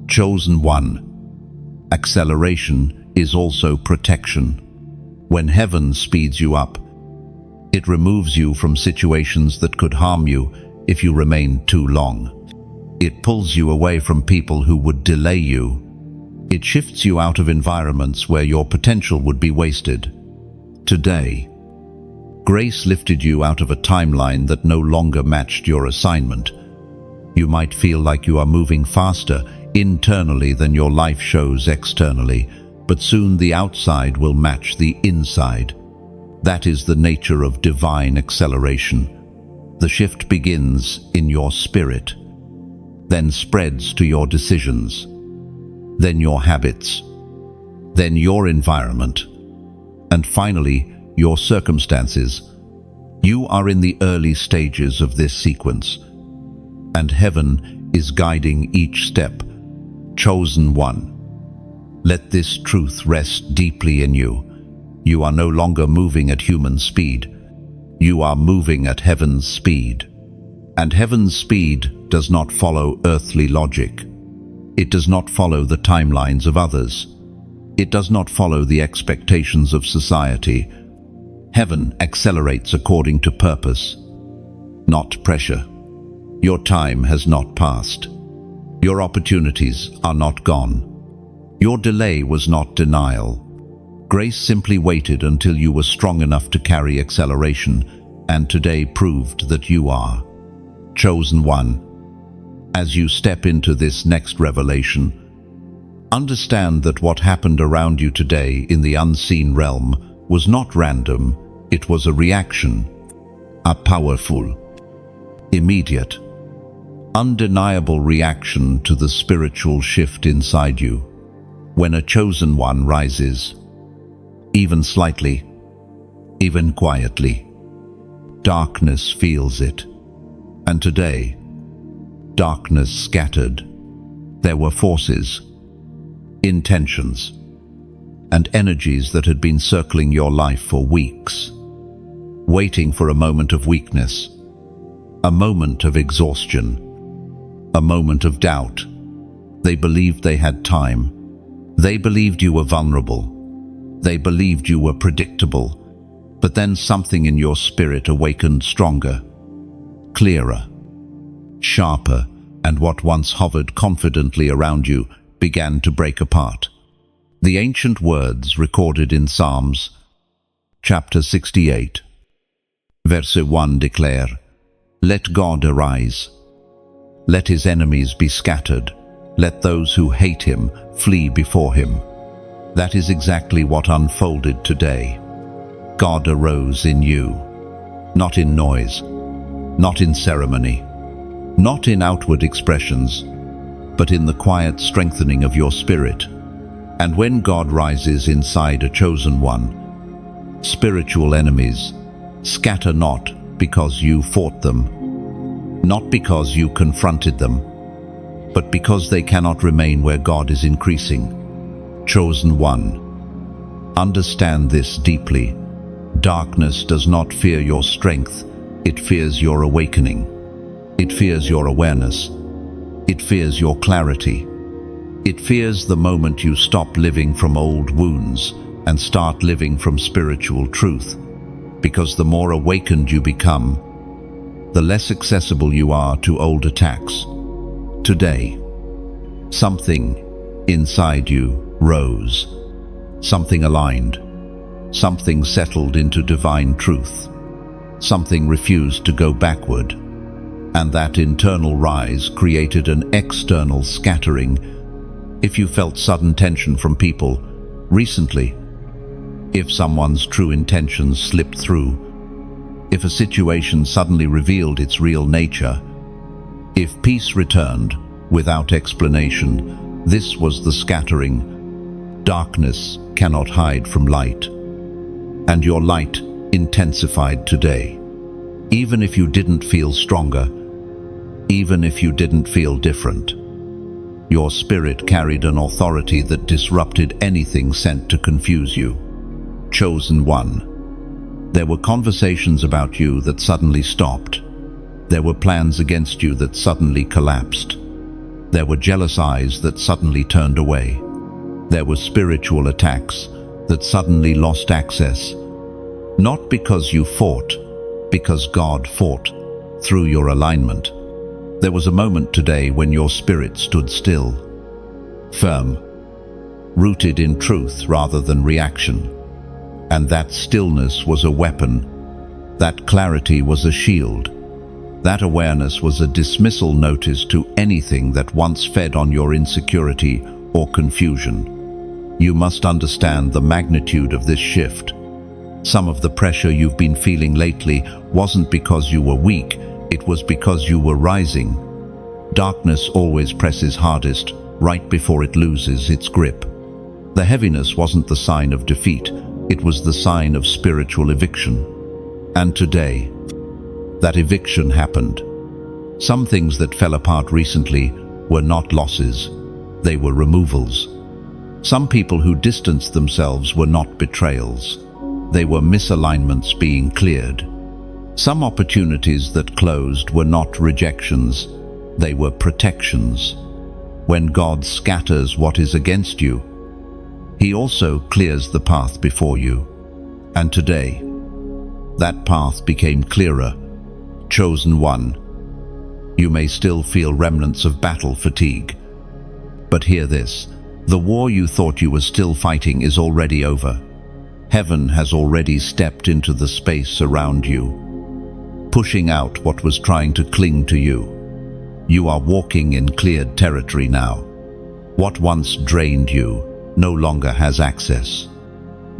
Chosen one. Acceleration is also protection. When heaven speeds you up, it removes you from situations that could harm you if you remain too long. It pulls you away from people who would delay you. It shifts you out of environments where your potential would be wasted. Today, grace lifted you out of a timeline that no longer matched your assignment. You might feel like you are moving faster internally than your life shows externally, but soon the outside will match the inside. That is the nature of divine acceleration. The shift begins in your spirit, then spreads to your decisions, then your habits, then your environment, and finally your circumstances. You are in the early stages of this sequence, and heaven is guiding each step. Chosen one. Let this truth rest deeply in you. You are no longer moving at human speed. You are moving at heaven's speed. And heaven's speed does not follow earthly logic. It does not follow the timelines of others. It does not follow the expectations of society. Heaven accelerates according to purpose, not pressure. Your time has not passed. Your opportunities are not gone. Your delay was not denial. Grace simply waited until you were strong enough to carry acceleration, and today proved that you are. Chosen one. As you step into this next revelation, understand that what happened around you today in the unseen realm was not random, it was a reaction, a powerful, immediate, undeniable reaction to the spiritual shift inside you. When a chosen one rises, even slightly, even quietly, darkness feels it. And today, darkness scattered. There were forces, intentions, and energies that had been circling your life for weeks, waiting for a moment of weakness, a moment of exhaustion, a moment of doubt. They believed they had time. They believed you were vulnerable. They believed you were predictable. But then something in your spirit awakened stronger, clearer, sharper, and what once hovered confidently around you began to break apart. The ancient words recorded in Psalms, chapter 68, verse 1 declare, "Let God arise. Let his enemies be scattered. Let those who hate him flee before him." That is exactly what unfolded today. God arose in you, not in noise, not in ceremony, not in outward expressions, but in the quiet strengthening of your spirit. And when God rises inside a chosen one, spiritual enemies scatter not because you fought them, not because you confronted them, but because they cannot remain where God is increasing. Chosen one, understand this deeply. Darkness does not fear your strength, it fears your awakening. It fears your awareness. It fears your clarity. It fears the moment you stop living from old wounds and start living from spiritual truth. Because the more awakened you become, the less accessible you are to old attacks. Today, something inside you rose, something aligned, something settled into divine truth, something refused to go backward, and that internal rise created an external scattering. If you felt sudden tension from people recently, if someone's true intentions slipped through, if a situation suddenly revealed its real nature, if peace returned without explanation, this was the scattering. Darkness cannot hide from light, and your light intensified today. Even if you didn't feel stronger, even if you didn't feel different, your spirit carried an authority that disrupted anything sent to confuse you. Chosen one. There were conversations about you that suddenly stopped. There were plans against you that suddenly collapsed. There were jealous eyes that suddenly turned away. There were spiritual attacks that suddenly lost access. Not because you fought, because God fought through your alignment. There was a moment today when your spirit stood still, firm, rooted in truth rather than reaction. And that stillness was a weapon. That clarity was a shield. That awareness was a dismissal notice to anything that once fed on your insecurity or confusion. You must understand the magnitude of this shift. Some of the pressure you've been feeling lately wasn't because you were weak, it was because you were rising. Darkness always presses hardest right before it loses its grip. The heaviness wasn't the sign of defeat, it was the sign of spiritual eviction. And today, that eviction happened. Some things that fell apart recently were not losses, they were removals. Some people who distanced themselves were not betrayals. They were misalignments being cleared. Some opportunities that closed were not rejections, they were protections. When God scatters what is against you, He also clears the path before you. And today, that path became clearer. Chosen one, you may still feel remnants of battle fatigue. But hear this, the war you thought you were still fighting is already over. Heaven has already stepped into the space around you, pushing out what was trying to cling to you. You are walking in cleared territory now. What once drained you no longer has access.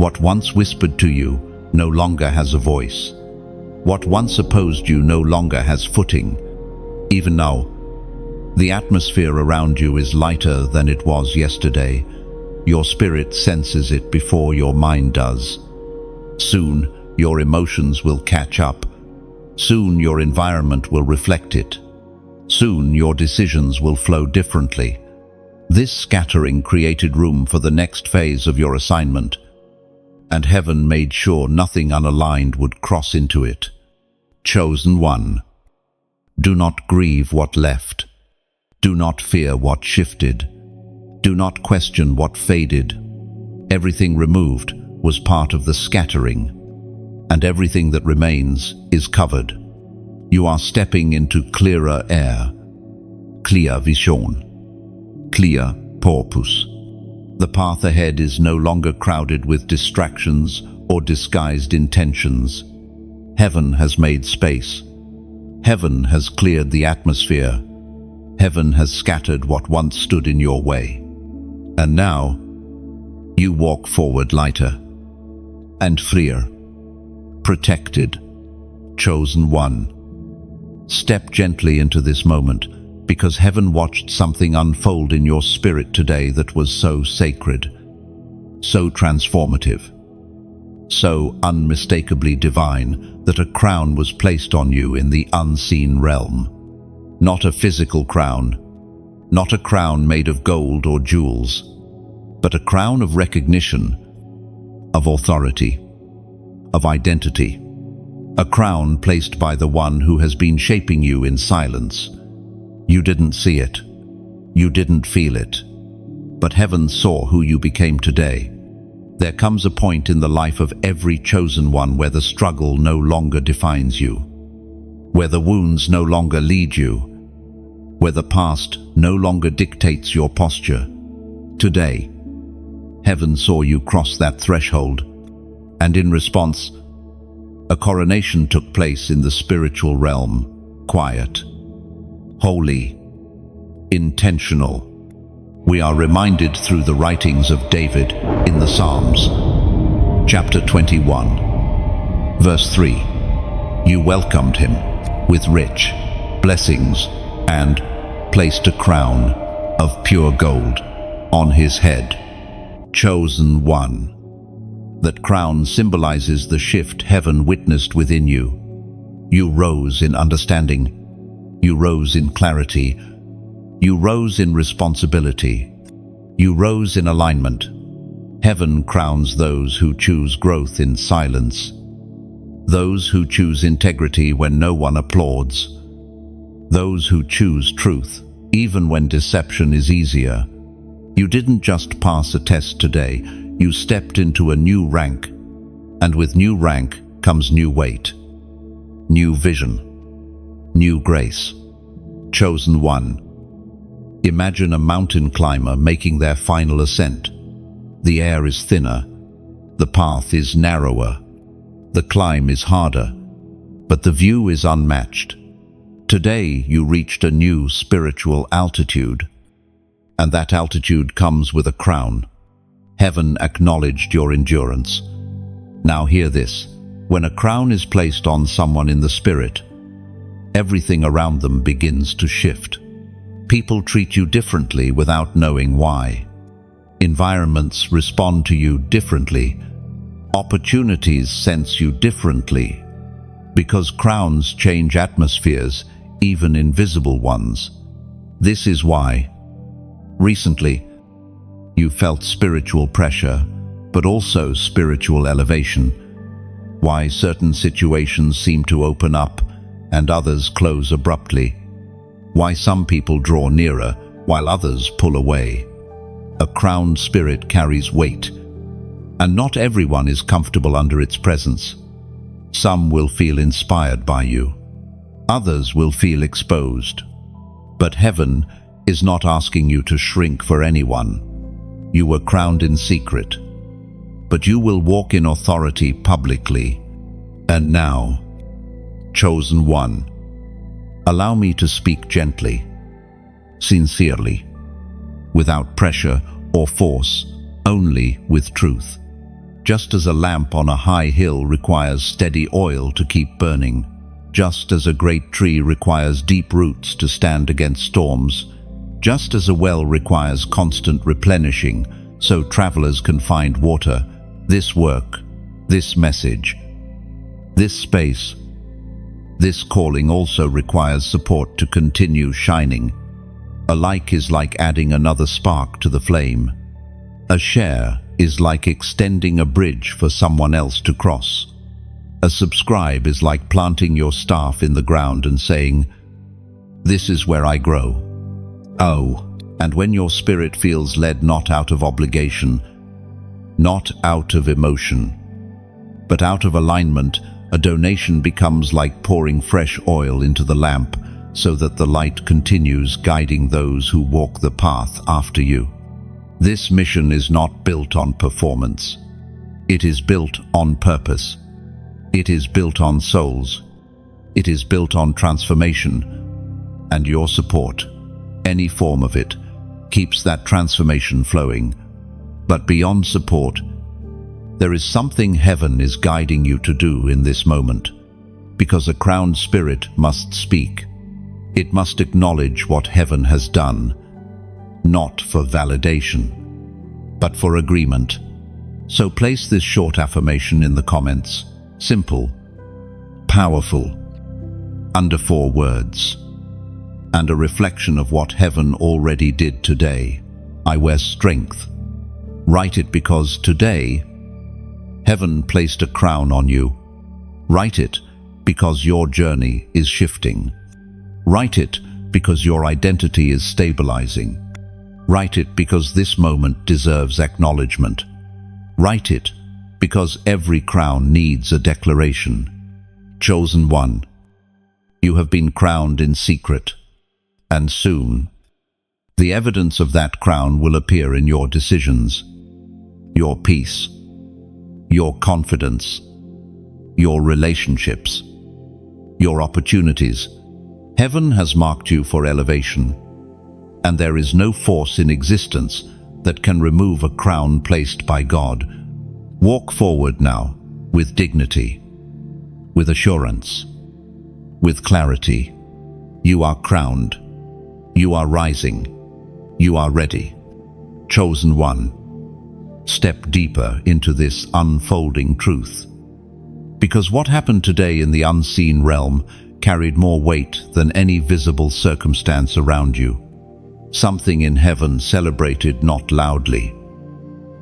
What once whispered to you no longer has a voice. What once opposed you no longer has footing. Even now, the atmosphere around you is lighter than it was yesterday. Your spirit senses it before your mind does. Soon, your emotions will catch up. Soon, your environment will reflect it. Soon, your decisions will flow differently. This scattering created room for the next phase of your assignment, and heaven made sure nothing unaligned would cross into it. Chosen one. Do not grieve what left. Do not fear what shifted. Do not question what faded. Everything removed was part of the scattering, and everything that remains is covered. You are stepping into clearer air, clear vision, clear purpose. The path ahead is no longer crowded with distractions or disguised intentions. Heaven has made space. Heaven has cleared the atmosphere. Heaven has scattered what once stood in your way. And now, you walk forward lighter and freer, protected, chosen one. Step gently into this moment, because heaven watched something unfold in your spirit today that was so sacred, so transformative, so unmistakably divine that a crown was placed on you in the unseen realm. Not a physical crown, not a crown made of gold or jewels, but a crown of recognition, of authority, of identity. A crown placed by the one who has been shaping you in silence. You didn't see it. You didn't feel it. But heaven saw who you became today. There comes a point in the life of every chosen one where the struggle no longer defines you, where the wounds no longer lead you, where the past no longer dictates your posture. Today, heaven saw you cross that threshold, and in response, a coronation took place in the spiritual realm, quiet, holy, intentional. We are reminded through the writings of David in the Psalms. Chapter 21, verse 3. You welcomed him with rich blessings and placed a crown of pure gold on his head. Chosen one. That crown symbolizes the shift heaven witnessed within you. You rose in understanding. You rose in clarity. You rose in responsibility. You rose in alignment. Heaven crowns those who choose growth in silence. Those who choose integrity when no one applauds. Those who choose truth, even when deception is easier. You didn't just pass a test today, you stepped into a new rank. And with new rank comes new weight, new vision, new grace. Chosen one. Imagine a mountain climber making their final ascent. The air is thinner, the path is narrower, the climb is harder, but the view is unmatched. Today you reached a new spiritual altitude, and that altitude comes with a crown. Heaven acknowledged your endurance. Now hear this. When a crown is placed on someone in the spirit, everything around them begins to shift. People treat you differently without knowing why. Environments respond to you differently. Opportunities sense you differently. Because crowns change atmospheres, even invisible ones. This is why. Recently, you felt spiritual pressure, but also spiritual elevation. Why certain situations seem to open up and others close abruptly. Why some people draw nearer while others pull away. A crowned spirit carries weight, and not everyone is comfortable under its presence. Some will feel inspired by you. Others will feel exposed. But heaven is not asking you to shrink for anyone. You were crowned in secret, but you will walk in authority publicly. And now, chosen one, allow me to speak gently, sincerely, without pressure or force, only with truth. Just as a lamp on a high hill requires steady oil to keep burning, just as a great tree requires deep roots to stand against storms, just as a well requires constant replenishing so travelers can find water, this work, this message, this space, this calling also requires support to continue shining. A like is like adding another spark to the flame. A share is like extending a bridge for someone else to cross. A subscribe is like planting your staff in the ground and saying, "This is where I grow." Oh, and when your spirit feels led not out of obligation, not out of emotion, but out of alignment, a donation becomes like pouring fresh oil into the lamp so that the light continues guiding those who walk the path after you. This mission is not built on performance. It is built on purpose. It is built on souls. It is built on transformation. And your support, any form of it, keeps that transformation flowing. But beyond support, there is something heaven is guiding you to do in this moment, because a crowned spirit must speak. It must acknowledge what heaven has done, not for validation, but for agreement. So place this short affirmation in the comments. Simple, powerful, under 4 words, and a reflection of what heaven already did today. I wear strength. Write it because today, heaven placed a crown on you. Write it because your journey is shifting. Write it because your identity is stabilizing. Write it because this moment deserves acknowledgement. Write it because every crown needs a declaration. Chosen one, you have been crowned in secret, and soon, the evidence of that crown will appear in your decisions, your peace, your confidence, your relationships, your opportunities. Heaven has marked you for elevation, and there is no force in existence that can remove a crown placed by God. Walk forward now, with dignity, with assurance, with clarity. You are crowned. You are rising. You are ready. Chosen one. Step deeper into this unfolding truth. Because what happened today in the unseen realm carried more weight than any visible circumstance around you. Something in heaven celebrated not loudly,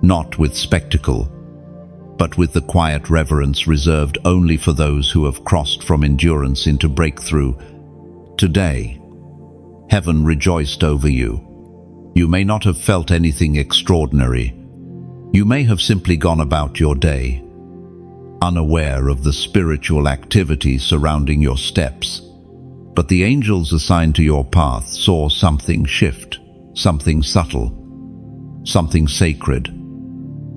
not with spectacle, but with the quiet reverence reserved only for those who have crossed from endurance into breakthrough. Today, heaven rejoiced over you. You may not have felt anything extraordinary. You may have simply gone about your day, unaware of the spiritual activity surrounding your steps. But the angels assigned to your path saw something shift, something subtle, something sacred,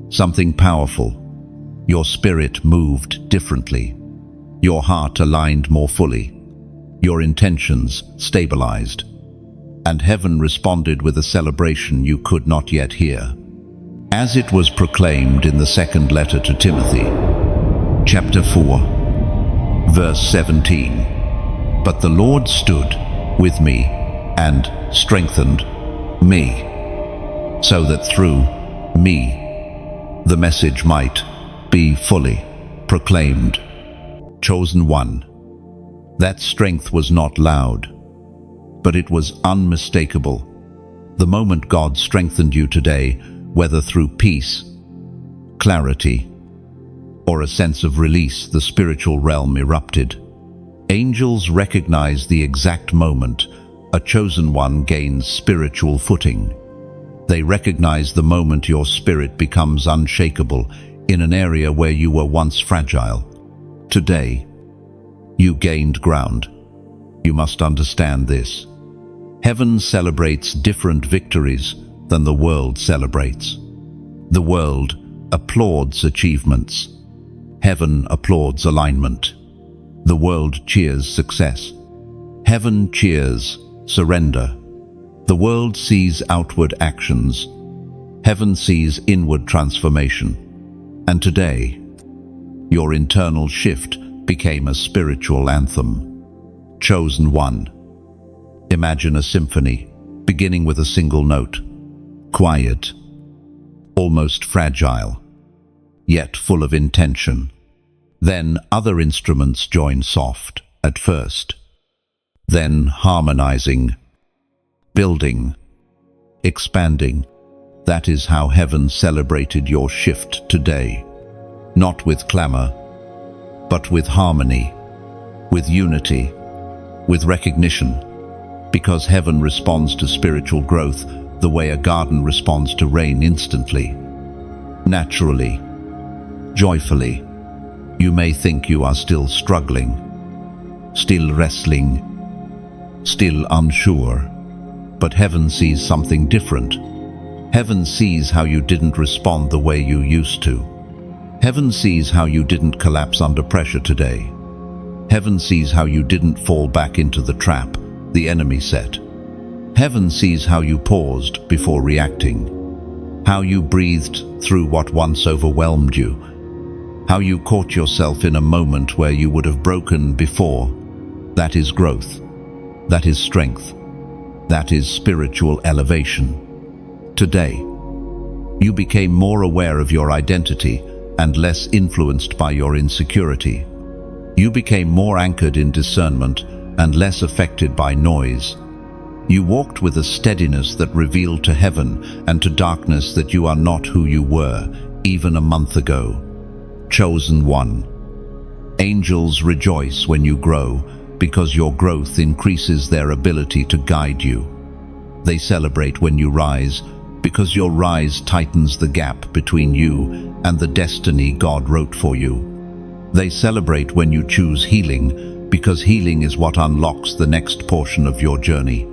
something powerful. Your spirit moved differently. Your heart aligned more fully. Your intentions stabilized. And heaven responded with a celebration you could not yet hear. As it was proclaimed in the second letter to Timothy, chapter 4, verse 17, "But the Lord stood with me and strengthened me, so that through me the message might be fully proclaimed." Chosen one. That strength was not loud, but it was unmistakable. The moment God strengthened you today, whether through peace, clarity, or a sense of release, the spiritual realm erupted. Angels recognize the exact moment a chosen one gains spiritual footing. They recognize the moment your spirit becomes unshakable in an area where you were once fragile. Today, you gained ground. You must understand this. Heaven celebrates different victories than the world celebrates. The world applauds achievements. Heaven applauds alignment. The world cheers success. Heaven cheers surrender. The world sees outward actions. Heaven sees inward transformation. And today, your internal shift became a spiritual anthem. Chosen one. Imagine a symphony, beginning with a single note. Quiet, almost fragile, yet full of intention. Then other instruments join soft, at first. Then harmonizing, building, expanding. That is how heaven celebrated your shift today. Not with clamor, but with harmony, with unity, with recognition. Because heaven responds to spiritual growth the way a garden responds to rain instantly. Naturally, joyfully. You may think you are still struggling, still wrestling, still unsure. But heaven sees something different. Heaven sees how you didn't respond the way you used to. Heaven sees how you didn't collapse under pressure today. Heaven sees how you didn't fall back into the trap the enemy set. Heaven sees how you paused before reacting, how you breathed through what once overwhelmed you, how you caught yourself in a moment where you would have broken before. That is growth. That is strength. That is spiritual elevation. Today, you became more aware of your identity and less influenced by your insecurity. You became more anchored in discernment and less affected by noise. You walked with a steadiness that revealed to heaven and to darkness that you are not who you were, even a month ago. Chosen one. Angels rejoice when you grow, because your growth increases their ability to guide you. They celebrate when you rise, because your rise tightens the gap between you and the destiny God wrote for you. They celebrate when you choose healing, because healing is what unlocks the next portion of your journey.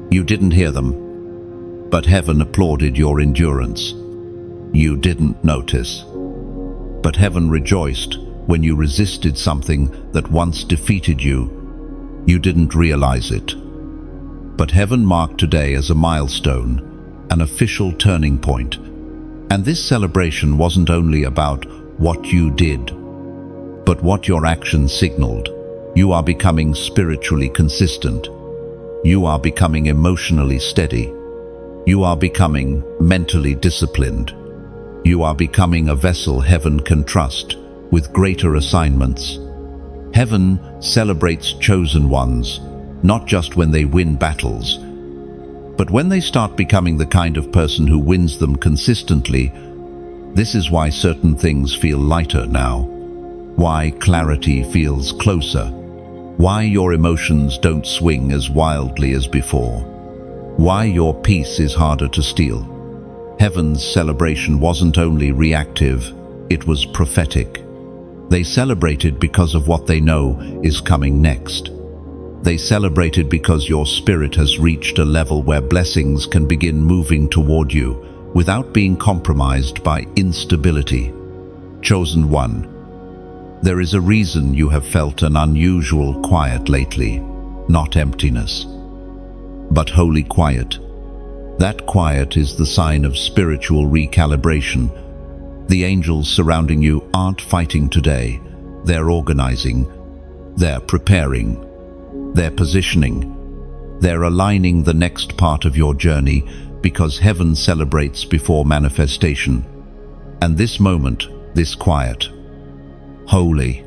You didn't hear them, but heaven applauded your endurance. You didn't notice, but heaven rejoiced when you resisted something that once defeated you. You didn't realize it, but heaven marked today as a milestone, an official turning point. And this celebration wasn't only about what you did, but what your actions signaled. You are becoming spiritually consistent. You are becoming emotionally steady. You are becoming mentally disciplined. You are becoming a vessel heaven can trust with greater assignments. Heaven celebrates chosen ones, not just when they win battles, but when they start becoming the kind of person who wins them consistently. This is why certain things feel lighter now, why clarity feels closer, why your emotions don't swing as wildly as before, why your peace is harder to steal. Heaven's celebration wasn't only reactive, it was prophetic. They celebrated because of what they know is coming next. They celebrated because your spirit has reached a level where blessings can begin moving toward you without being compromised by instability. Chosen one. There is a reason you have felt an unusual quiet lately, not emptiness, but holy quiet. That quiet is the sign of spiritual recalibration. The angels surrounding you aren't fighting today. They're organizing, they're preparing, they're positioning, they're aligning the next part of your journey, because heaven celebrates before manifestation. And this moment, this quiet, holy,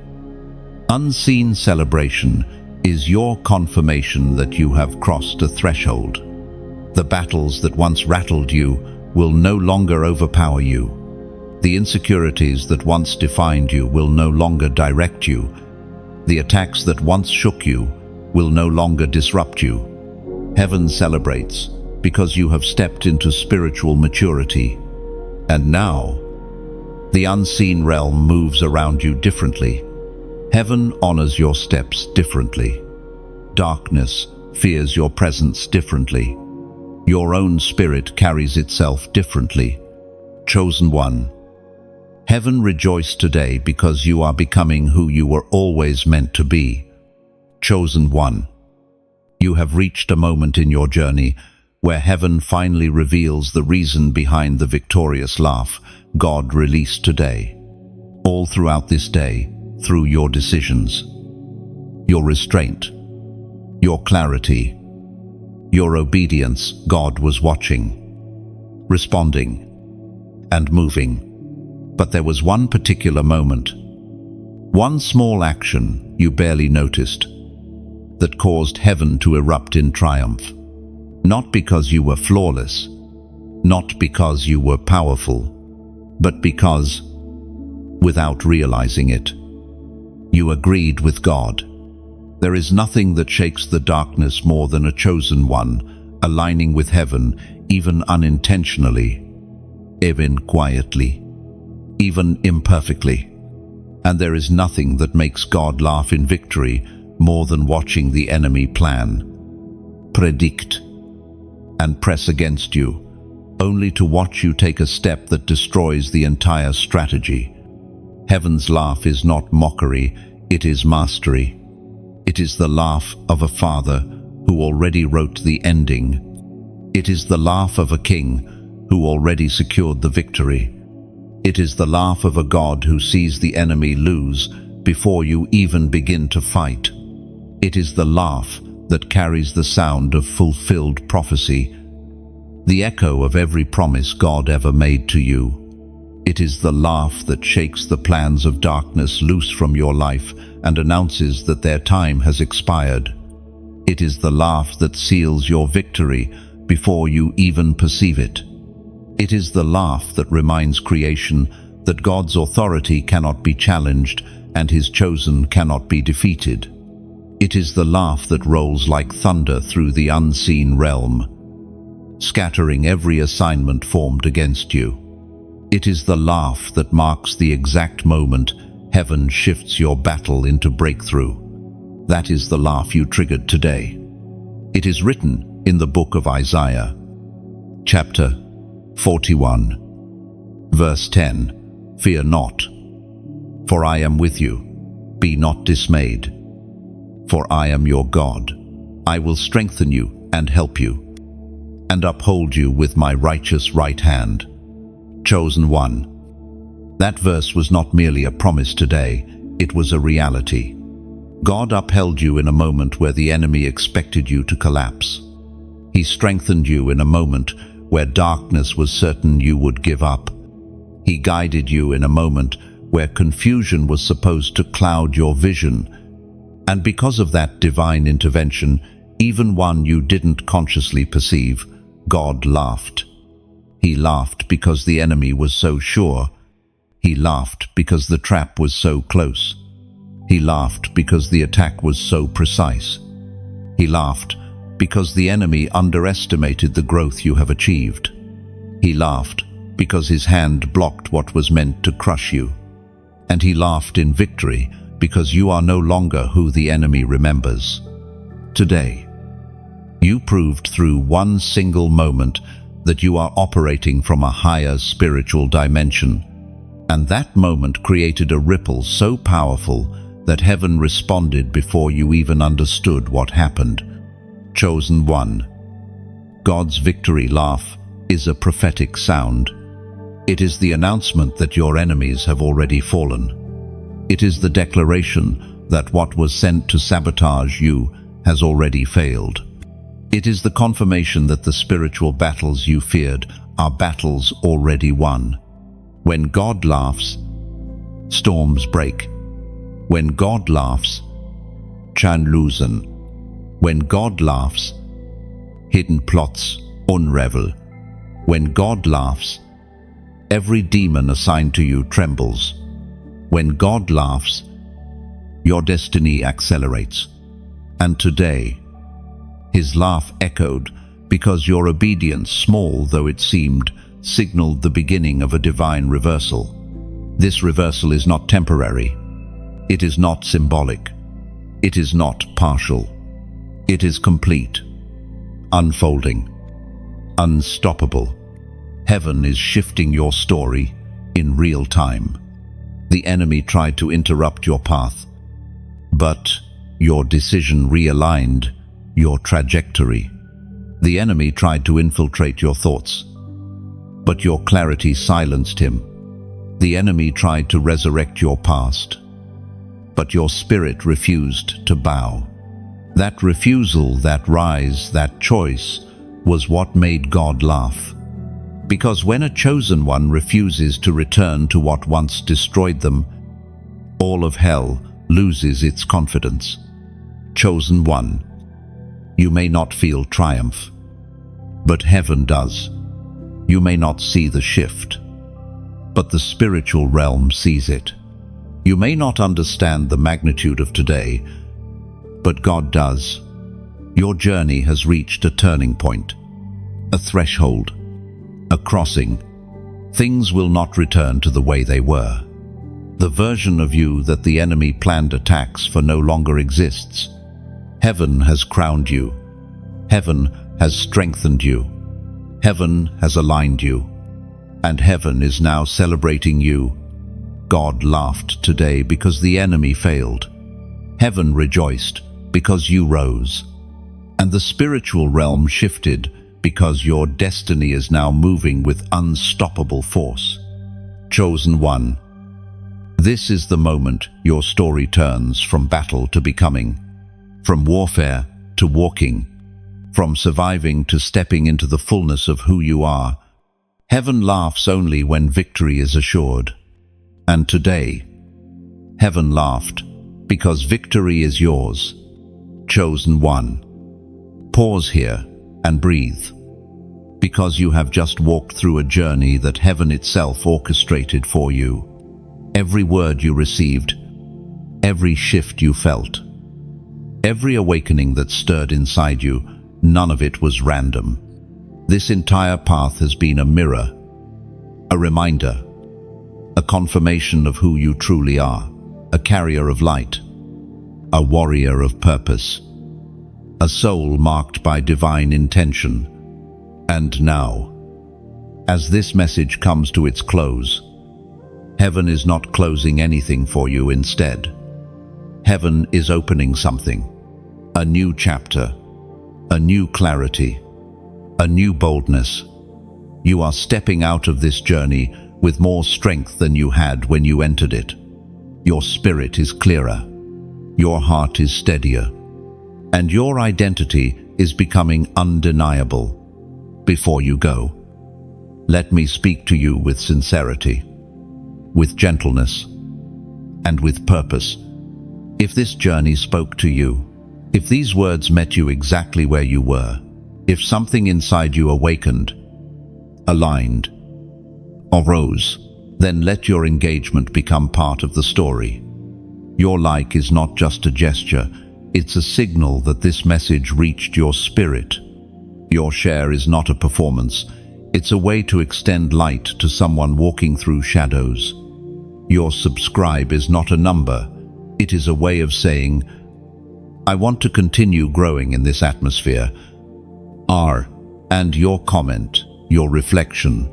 unseen celebration is your confirmation that you have crossed a threshold. The battles that once rattled you will no longer overpower you. The insecurities that once defined you will no longer direct you. The attacks that once shook you will no longer disrupt you. Heaven celebrates because you have stepped into spiritual maturity. And now, the unseen realm moves around you differently. Heaven honors your steps differently. Darkness fears your presence differently. Your own spirit carries itself differently. Chosen one. Heaven rejoiced today because you are becoming who you were always meant to be. Chosen one. You have reached a moment in your journey where heaven finally reveals the reason behind the victorious laugh God released today. All throughout this day, through your decisions, your restraint, your clarity, your obedience, God was watching, responding, and moving. But there was one particular moment, one small action you barely noticed, that caused heaven to erupt in triumph. Not because you were flawless, not because you were powerful, but because, without realizing it, you agreed with God. There is nothing that shakes the darkness more than a chosen one aligning with heaven, even unintentionally, even quietly, even imperfectly. And there is nothing that makes God laugh in victory more than watching the enemy plan, predict, and press against you, only to watch you take a step that destroys the entire strategy. Heaven's laugh is not mockery, it is mastery. It is the laugh of a father who already wrote the ending. It is the laugh of a king who already secured the victory. It is the laugh of a God who sees the enemy lose before you even begin to fight. It is the laugh that carries the sound of fulfilled prophecy, the echo of every promise God ever made to you. It is the laugh that shakes the plans of darkness loose from your life and announces that their time has expired. It is the laugh that seals your victory before you even perceive it. It is the laugh that reminds creation that God's authority cannot be challenged and His chosen cannot be defeated. It is the laugh that rolls like thunder through the unseen realm, scattering every assignment formed against you. It is the laugh that marks the exact moment heaven shifts your battle into breakthrough. That is the laugh you triggered today. It is written in the book of Isaiah, chapter 41, verse 10, "Fear not, for I am with you. Be not dismayed, for I am your God. I will strengthen you and help you, and uphold you with my righteous right hand." Chosen one. That verse was not merely a promise today, it was a reality. God upheld you in a moment where the enemy expected you to collapse. He strengthened you in a moment where darkness was certain you would give up. He guided you in a moment where confusion was supposed to cloud your vision. And because of that divine intervention, even one you didn't consciously perceive, God laughed. He laughed because the enemy was so sure. He laughed because the trap was so close. He laughed because the attack was so precise. He laughed because the enemy underestimated the growth you have achieved. He laughed because his hand blocked what was meant to crush you. And he laughed in victory because you are no longer who the enemy remembers. Today, you proved through one single moment that you are operating from a higher spiritual dimension. And that moment created a ripple so powerful that heaven responded before you even understood what happened. Chosen one. God's victory laugh is a prophetic sound. It is the announcement that your enemies have already fallen. It is the declaration that what was sent to sabotage you has already failed. It is the confirmation that the spiritual battles you feared are battles already won. When God laughs, storms break. When God laughs, chains loosen. When God laughs, hidden plots unravel. When God laughs, every demon assigned to you trembles. When God laughs, your destiny accelerates. And today, His laugh echoed because your obedience, small though it seemed, signaled the beginning of a divine reversal. This reversal is not temporary. It is not symbolic. It is not partial. It is complete, unfolding, unstoppable. Heaven is shifting your story in real time. The enemy tried to interrupt your path, but your decision realigned your trajectory. The enemy tried to infiltrate your thoughts, but your clarity silenced him. The enemy tried to resurrect your past, but your spirit refused to bow. That refusal, that rise, that choice was what made God laugh. Because when a chosen one refuses to return to what once destroyed them, all of hell loses its confidence. Chosen one, you may not feel triumph, but heaven does. You may not see the shift, but the spiritual realm sees it. You may not understand the magnitude of today, but God does. Your journey has reached a turning point, a threshold, a crossing. Things will not return to the way they were. The version of you that the enemy planned attacks for no longer exists. Heaven has crowned you. Heaven has strengthened you. Heaven has aligned you. And heaven is now celebrating you. God laughed today because the enemy failed. Heaven rejoiced because you rose. And the spiritual realm shifted because your destiny is now moving with unstoppable force. Chosen one, this is the moment your story turns from battle to becoming, from warfare to walking, from surviving to stepping into the fullness of who you are. Heaven laughs only when victory is assured. And today, heaven laughed because victory is yours. Chosen one, pause here and breathe, because you have just walked through a journey that heaven itself orchestrated for you. Every word you received, every shift you felt, every awakening that stirred inside you, none of it was random. This entire path has been a mirror, a reminder, a confirmation of who you truly are, a carrier of light, a warrior of purpose, a soul marked by divine intention. And now, as this message comes to its close, heaven is not closing anything for you. Instead, heaven is opening something, a new chapter, a new clarity, a new boldness. You are stepping out of this journey with more strength than you had when you entered it. Your spirit is clearer, your heart is steadier, and your identity is becoming undeniable. Before you go, let me speak to you with sincerity, with gentleness, and with purpose. If this journey spoke to you, if these words met you exactly where you were, if something inside you awakened, aligned, or rose, then let your engagement become part of the story. Your like is not just a gesture, it's a signal that this message reached your spirit. Your share is not a performance, it's a way to extend light to someone walking through shadows. Your subscribe is not a number, it is a way of saying, I want to continue growing in this atmosphere. And your comment, your reflection,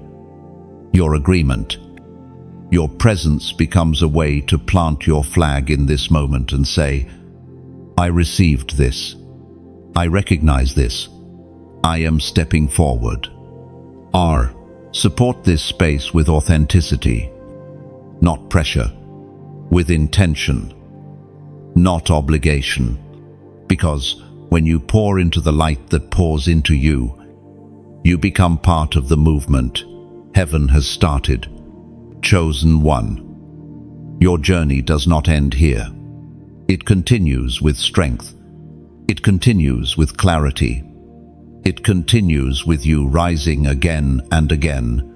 your agreement, your presence becomes a way to plant your flag in this moment and say, I received this. I recognize this. I am stepping forward. Support this space with authenticity, not pressure, with intention, not obligation. Because when you pour into the light that pours into you, you become part of the movement heaven has started. Chosen one, your journey does not end here. It continues with strength. It continues with clarity. It continues with you rising again and again,